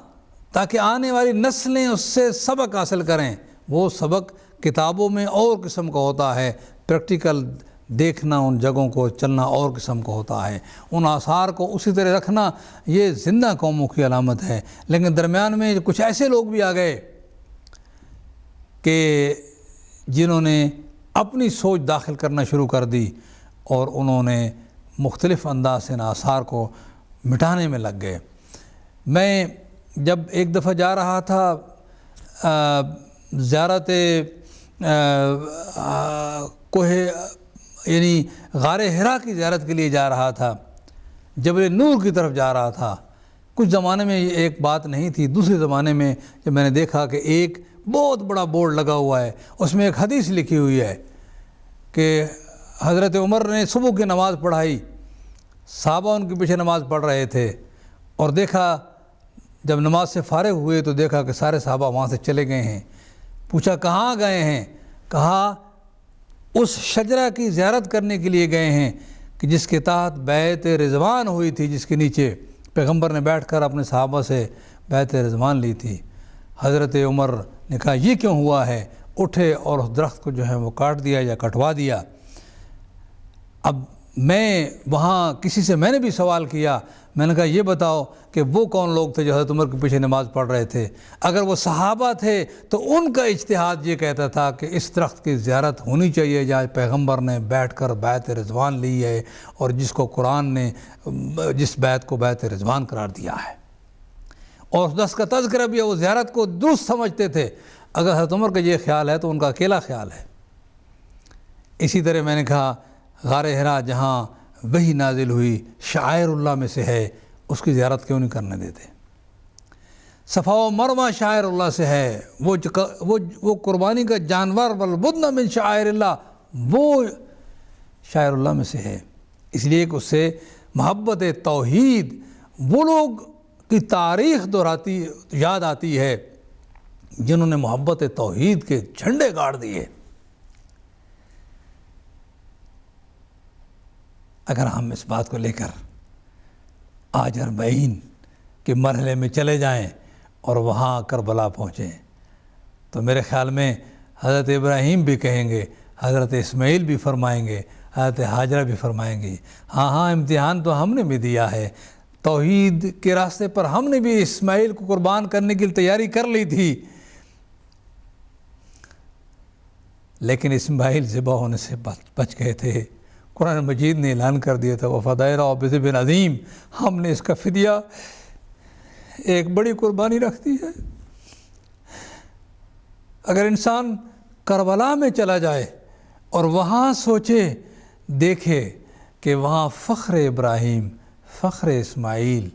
تاکہ آنے والی نسلیں اس سے سبق حاصل کریں. وہ سبق کتابوں میں اور قسم کا ہوتا ہے، پریکٹیکل دیکھنا ان جگہوں کو، چلنا اور قسم کا ہوتا ہے. ان آثار کو اسی طرح رکھنا یہ زندہ قوموں کی علامت ہے. لیکن درمیان میں کچھ ایسے لوگ بھی آ گئے کہ جنہوں نے اپنی سوچ داخل کرنا شروع کر دی، اور انہوں نے مختلف انداز سے ان آثار کو مٹانے میں لگ گئے. میں جب ایک دفعہ جا رہا تھا زیارت کوہ یعنی غار حرا کی زیارت کے لیے جا رہا تھا، جبل نور کی طرف جا رہا تھا. کچھ زمانے میں یہ ایک بات نہیں تھی. دوسرے زمانے میں جب میں نے دیکھا کہ ایک بہت بڑا بورڈ لگا ہوا ہے، اس میں ایک حدیث لکھی ہوئی ہے کہ حضرت عمر نے صبح کی نماز پڑھائی، صحابہ ان کے پیچھے نماز پڑھ رہے تھے، اور دیکھا جب نماز سے فارغ ہوئے تو دیکھا کہ سارے صحابہ وہاں سے چلے گئے ہیں. پوچھا کہاں گئے ہیں؟ کہا اس شجرہ کی زیارت کرنے کے لیے گئے ہیں کہ جس کے تحت بیعت رضوان ہوئی تھی، جس کے نیچے پیغمبر نے بیٹھ کر اپنے صحابہ سے بیعت رضوان لی تھی. حضرت عمر نے کہا یہ کیوں ہوا ہے؟ اٹھے اور اس درخت کو جو ہے وہ کاٹ دیا یا کٹوا دیا. اب میں وہاں کسی سے میں نے بھی سوال کیا، میں نے کہا یہ بتاؤ کہ وہ کون لوگ تھے جو حضرت عمر کے پیچھے نماز پڑھ رہے تھے؟ اگر وہ صحابہ تھے تو ان کا اجتہاد یہ کہتا تھا کہ اس درخت کی زیارت ہونی چاہیے جہاں پیغمبر نے بیٹھ کر بیعت رضوان لی ہے، اور جس کو قرآن نے جس بیعت کو بیعت رضوان قرار دیا ہے. اور اس درخت کا تذکرہ بھی ہے، وہ زیارت کو درست سمجھتے تھے. اگر حضرت عمر کا یہ خیال ہے تو ان کا اکیلا خیال ہے. اسی طرح میں نے کہا غار حرا جہاں وحی نازل ہوئی، شعائر اللہ میں سے ہے، اس کی زیارت کیوں نہیں کرنے دیتے؟ صفا و مروہ شعائر اللہ سے ہے، وہ قربانی کا جانور والبدن من شعائر اللہ، وہ شعائر اللہ میں سے ہے. اس لیے کہ اس سے محبت توحید، وہ لوگ کی تاریخ یاد آتی ہے جنہوں نے محبت توحید کے جھنڈے گاڑ دیے. اگر ہم اس بات کو لے کر آج اربعین کے مرحلے میں چلے جائیں اور وہاں کربلا پہنچیں تو میرے خیال میں حضرت ابراہیم بھی کہیں گے، حضرت اسماعیل بھی فرمائیں گے، حضرت ہاجرہ بھی فرمائیں گے ہاں امتحان تو ہم نے بھی دیا ہے. توحید کے راستے پر ہم نے بھی اسماعیل کو قربان کرنے کی تیاری کر لی تھی، لیکن اسماعیل ذبح ہونے سے بچ گئے تھے. قرآن مجید نے اعلان کر دیا تھا وَفَدَيْنَاهُ بِذِبْحٍ عَظِيمٍ، ہم نے اس کا فدیہ ایک بڑی قربانی رکھ دی ہے. اگر انسان کربلا میں چلا جائے اور وہاں سوچے دیکھے کہ وہاں فخر ابراہیم، فخر اسماعیل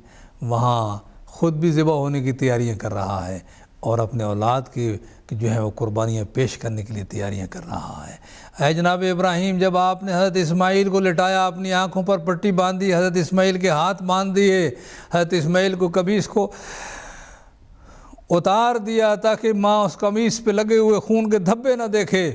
وہاں خود بھی ذبح ہونے کی تیاریاں کر رہا ہے، اور اپنے اولاد کی جو ہے وہ قربانیاں پیش کرنے کے لیے تیاریاں کر رہا ہے. اے جناب ابراہیم، جب آپ نے حضرت اسماعیل کو لٹایا، اپنی آنکھوں پر پٹی باندھی، حضرت اسماعیل کے ہاتھ باندھ دیے، حضرت اسماعیل کو کبھی اس کو اتار دیا تاکہ ماں اس قمیص پہ لگے ہوئے خون کے دھبے نہ دیکھے.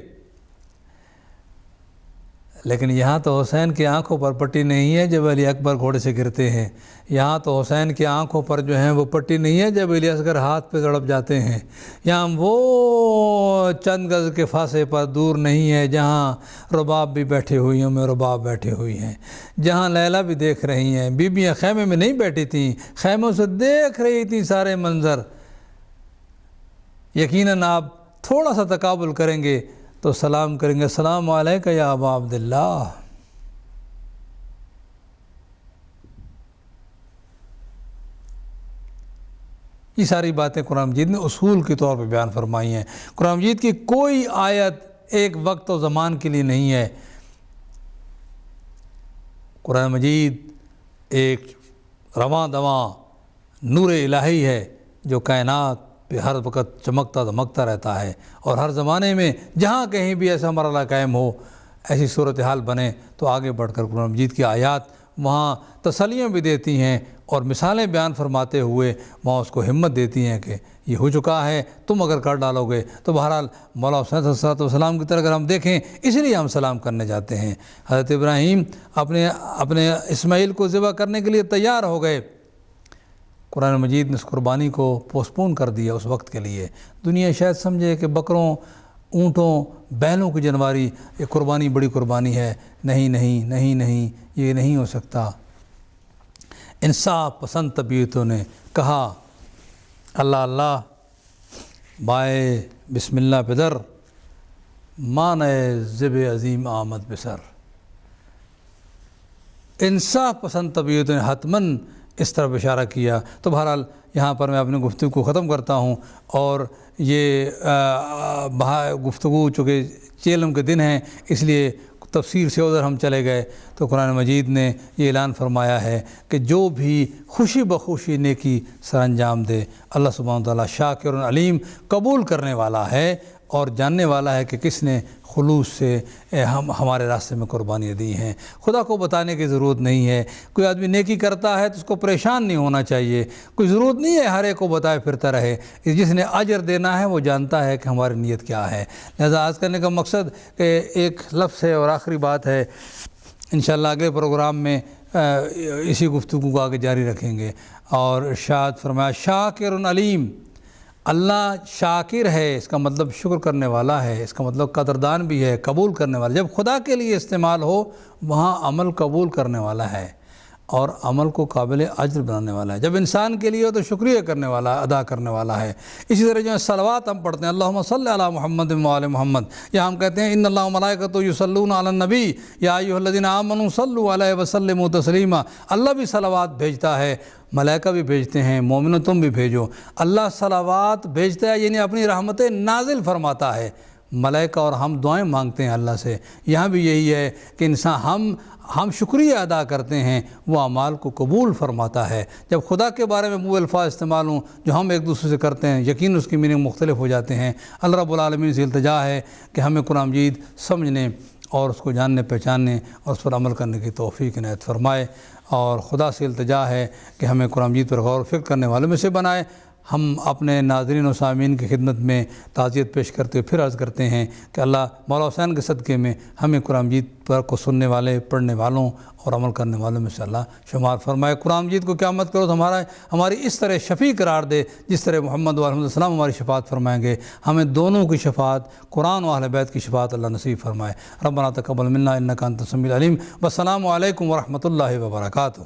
لیکن یہاں تو حسین کی آنکھوں پر پٹی نہیں ہے جب علی اکبر گھوڑے سے گرتے ہیں. یہاں تو حسین کی آنکھوں پر جو ہیں وہ پٹی نہیں ہے جب علی اصغر ہاتھ پہ تڑپ جاتے ہیں. یہاں وہ چند گز کے فاصلے پر دور نہیں ہے جہاں رباب بھی بیٹھے ہوئی ہیں، رباب بیٹھے ہوئی ہیں، جہاں لیلا بھی دیکھ رہی ہیں. بیبیاں خیمے میں نہیں بیٹھی تھیں، خیموں سے دیکھ رہی تھیں سارے منظر. یقیناً آپ تھوڑا سا تقابل کریں گے تو سلام کریں گے، السلام علیکم یا ابا عبداللہ. یہ ساری باتیں قرآن مجید نے اصول کے طور پہ بیان فرمائی ہیں۔ قرآن مجید کی کوئی آیت ایک وقت و زمان کے لیے نہیں ہے۔ قرآن مجید ایک رواں دواں نور الہی ہے جو کائنات پہ ہر وقت چمکتا دمکتا رہتا ہے، اور ہر زمانے میں جہاں کہیں بھی ایسا مرحلہ قائم ہو، ایسی صورتحال بنے، تو آگے بڑھ کر قرآن مجید کی آیات وہاں تسلیاں بھی دیتی ہیں اور مثالیں بیان فرماتے ہوئے وہاں اس کو ہمت دیتی ہیں کہ یہ ہو چکا ہے، تم اگر کر ڈالو گے تو بہرحال مولا حسین صلی اللہ علیہ وسلم کی طرح اگر ہم دیکھیں، اس لیے ہم سلام کرنے جاتے ہیں۔ حضرت ابراہیم اپنے اسماعیل کو ذبح کرنے کے لیے تیار ہو گئے، قرآن مجید نے اس قربانی کو پوسٹ پون کر دیا اس وقت کے لیے۔ دنیا شاید سمجھے کہ بکروں، اونٹوں، بیلوں کی جنواری یہ قربانی بڑی قربانی ہے، نہیں نہیں نہیں نہیں، یہ نہیں ہو سکتا۔ انصاف پسند طبیعتوں نے کہا اللہ اللہ بائے بسم اللہ پدر، مانے ذب عظیم آمد بسر۔ انصاف پسند طبیعتوں نے حتماً اس طرف اشارہ کیا۔ تو بہرحال یہاں پر میں اپنی گفتگو کو ختم کرتا ہوں، اور یہ گفتگو چونکہ چیلم کے دن ہیں اس لیے تفسیر سے ادھر ہم چلے گئے، تو قرآن مجید نے یہ اعلان فرمایا ہے کہ جو بھی خوشی بخوشی نیکی سر انجام دے، اللہ سبحانہ وتعالیٰ شاکر علیم قبول کرنے والا ہے اور جاننے والا ہے کہ کس نے خلوص سے ہمارے راستے میں قربانیاں دی ہیں۔ خدا کو بتانے کی ضرورت نہیں ہے۔ کوئی آدمی نیکی کرتا ہے تو اس کو پریشان نہیں ہونا چاہیے، کوئی ضرورت نہیں ہے ہر ایک کو بتائے پھرتا رہے۔ جس نے اجر دینا ہے وہ جانتا ہے کہ ہماری نیت کیا ہے۔ لہذا آج کرنے کا مقصد کہ ایک لفظ ہے اور آخری بات ہے، انشاءاللہ اگلے پروگرام میں اسی گفتگو کو آگے جاری رکھیں گے۔ اور ارشاد فرمایا شاکر علیم، اللہ شاکر ہے، اس کا مطلب شکر کرنے والا ہے، اس کا مطلب قدردان بھی ہے، قبول کرنے والا۔ جب خدا کے لیے استعمال ہو وہاں عمل قبول کرنے والا ہے اور عمل کو قابل اجر بنانے والا ہے۔ جب انسان کے لیے ہو تو شکریہ کرنے والا، ادا کرنے والا ہے۔ اسی طرح جو صلوات ہم پڑھتے ہیں، اللہم صلی علی محمد و آل محمد، یا ہم کہتے ہیں ان اللہ ملائکۃ یصلون علی النبی یا ایھا الذین آمنوا صلوا علیہ وسلموا تسلیما۔ اللہ بھی صلوات بھیجتا ہے، ملائکہ بھی بھیجتے ہیں، مومنوں تم بھی بھیجو۔ اللہ صلوات بھیجتا ہے یعنی اپنی رحمتیں نازل فرماتا ہے، ملائکہ اور ہم دعائیں مانگتے ہیں اللہ سے۔ یہاں بھی یہی ہے کہ انسان ہم شکریہ ادا کرتے ہیں، وہ اعمال کو قبول فرماتا ہے۔ جب خدا کے بارے میں وہ الفاظ استعمال ہوں جو ہم ایک دوسرے سے کرتے ہیں، یقین اس کی میننگ مختلف ہو جاتے ہیں۔ اللہ رب العالمین سے التجا ہے کہ ہمیں قرآن مجید سمجھنے اور اس کو جاننے پہچاننے اور اس پر عمل کرنے کی توفیق عنایت فرمائے، اور خدا سے التجا ہے کہ ہمیں قرآن مجید پر غور و فکر کرنے والوں میں سے بنائے۔ ہم اپنے ناظرین و سامعین کی خدمت میں تعزیت پیش کرتے ہوئے پھر عرض کرتے ہیں کہ اللہ مولا حسین کے صدقے میں ہمیں قرآن مجید پر کو سننے والے، پڑھنے والوں اور عمل کرنے والوں میں سے اللہ شمار فرمائے۔ قرآن مجید کو قیامت کرو تو ہماری اس طرح شفیع قرار دے جس طرح محمد و علیہ السلام ہماری شفاعت فرمائیں گے۔ ہمیں دونوں کی شفاعت، قرآن و اہل بیت کی شفاعت اللہ نصیب فرمائے۔ ربنا تقبل منا انک انت السمیع العلیم۔ والسلام علیکم ورحمۃ اللہ وبرکاتہ۔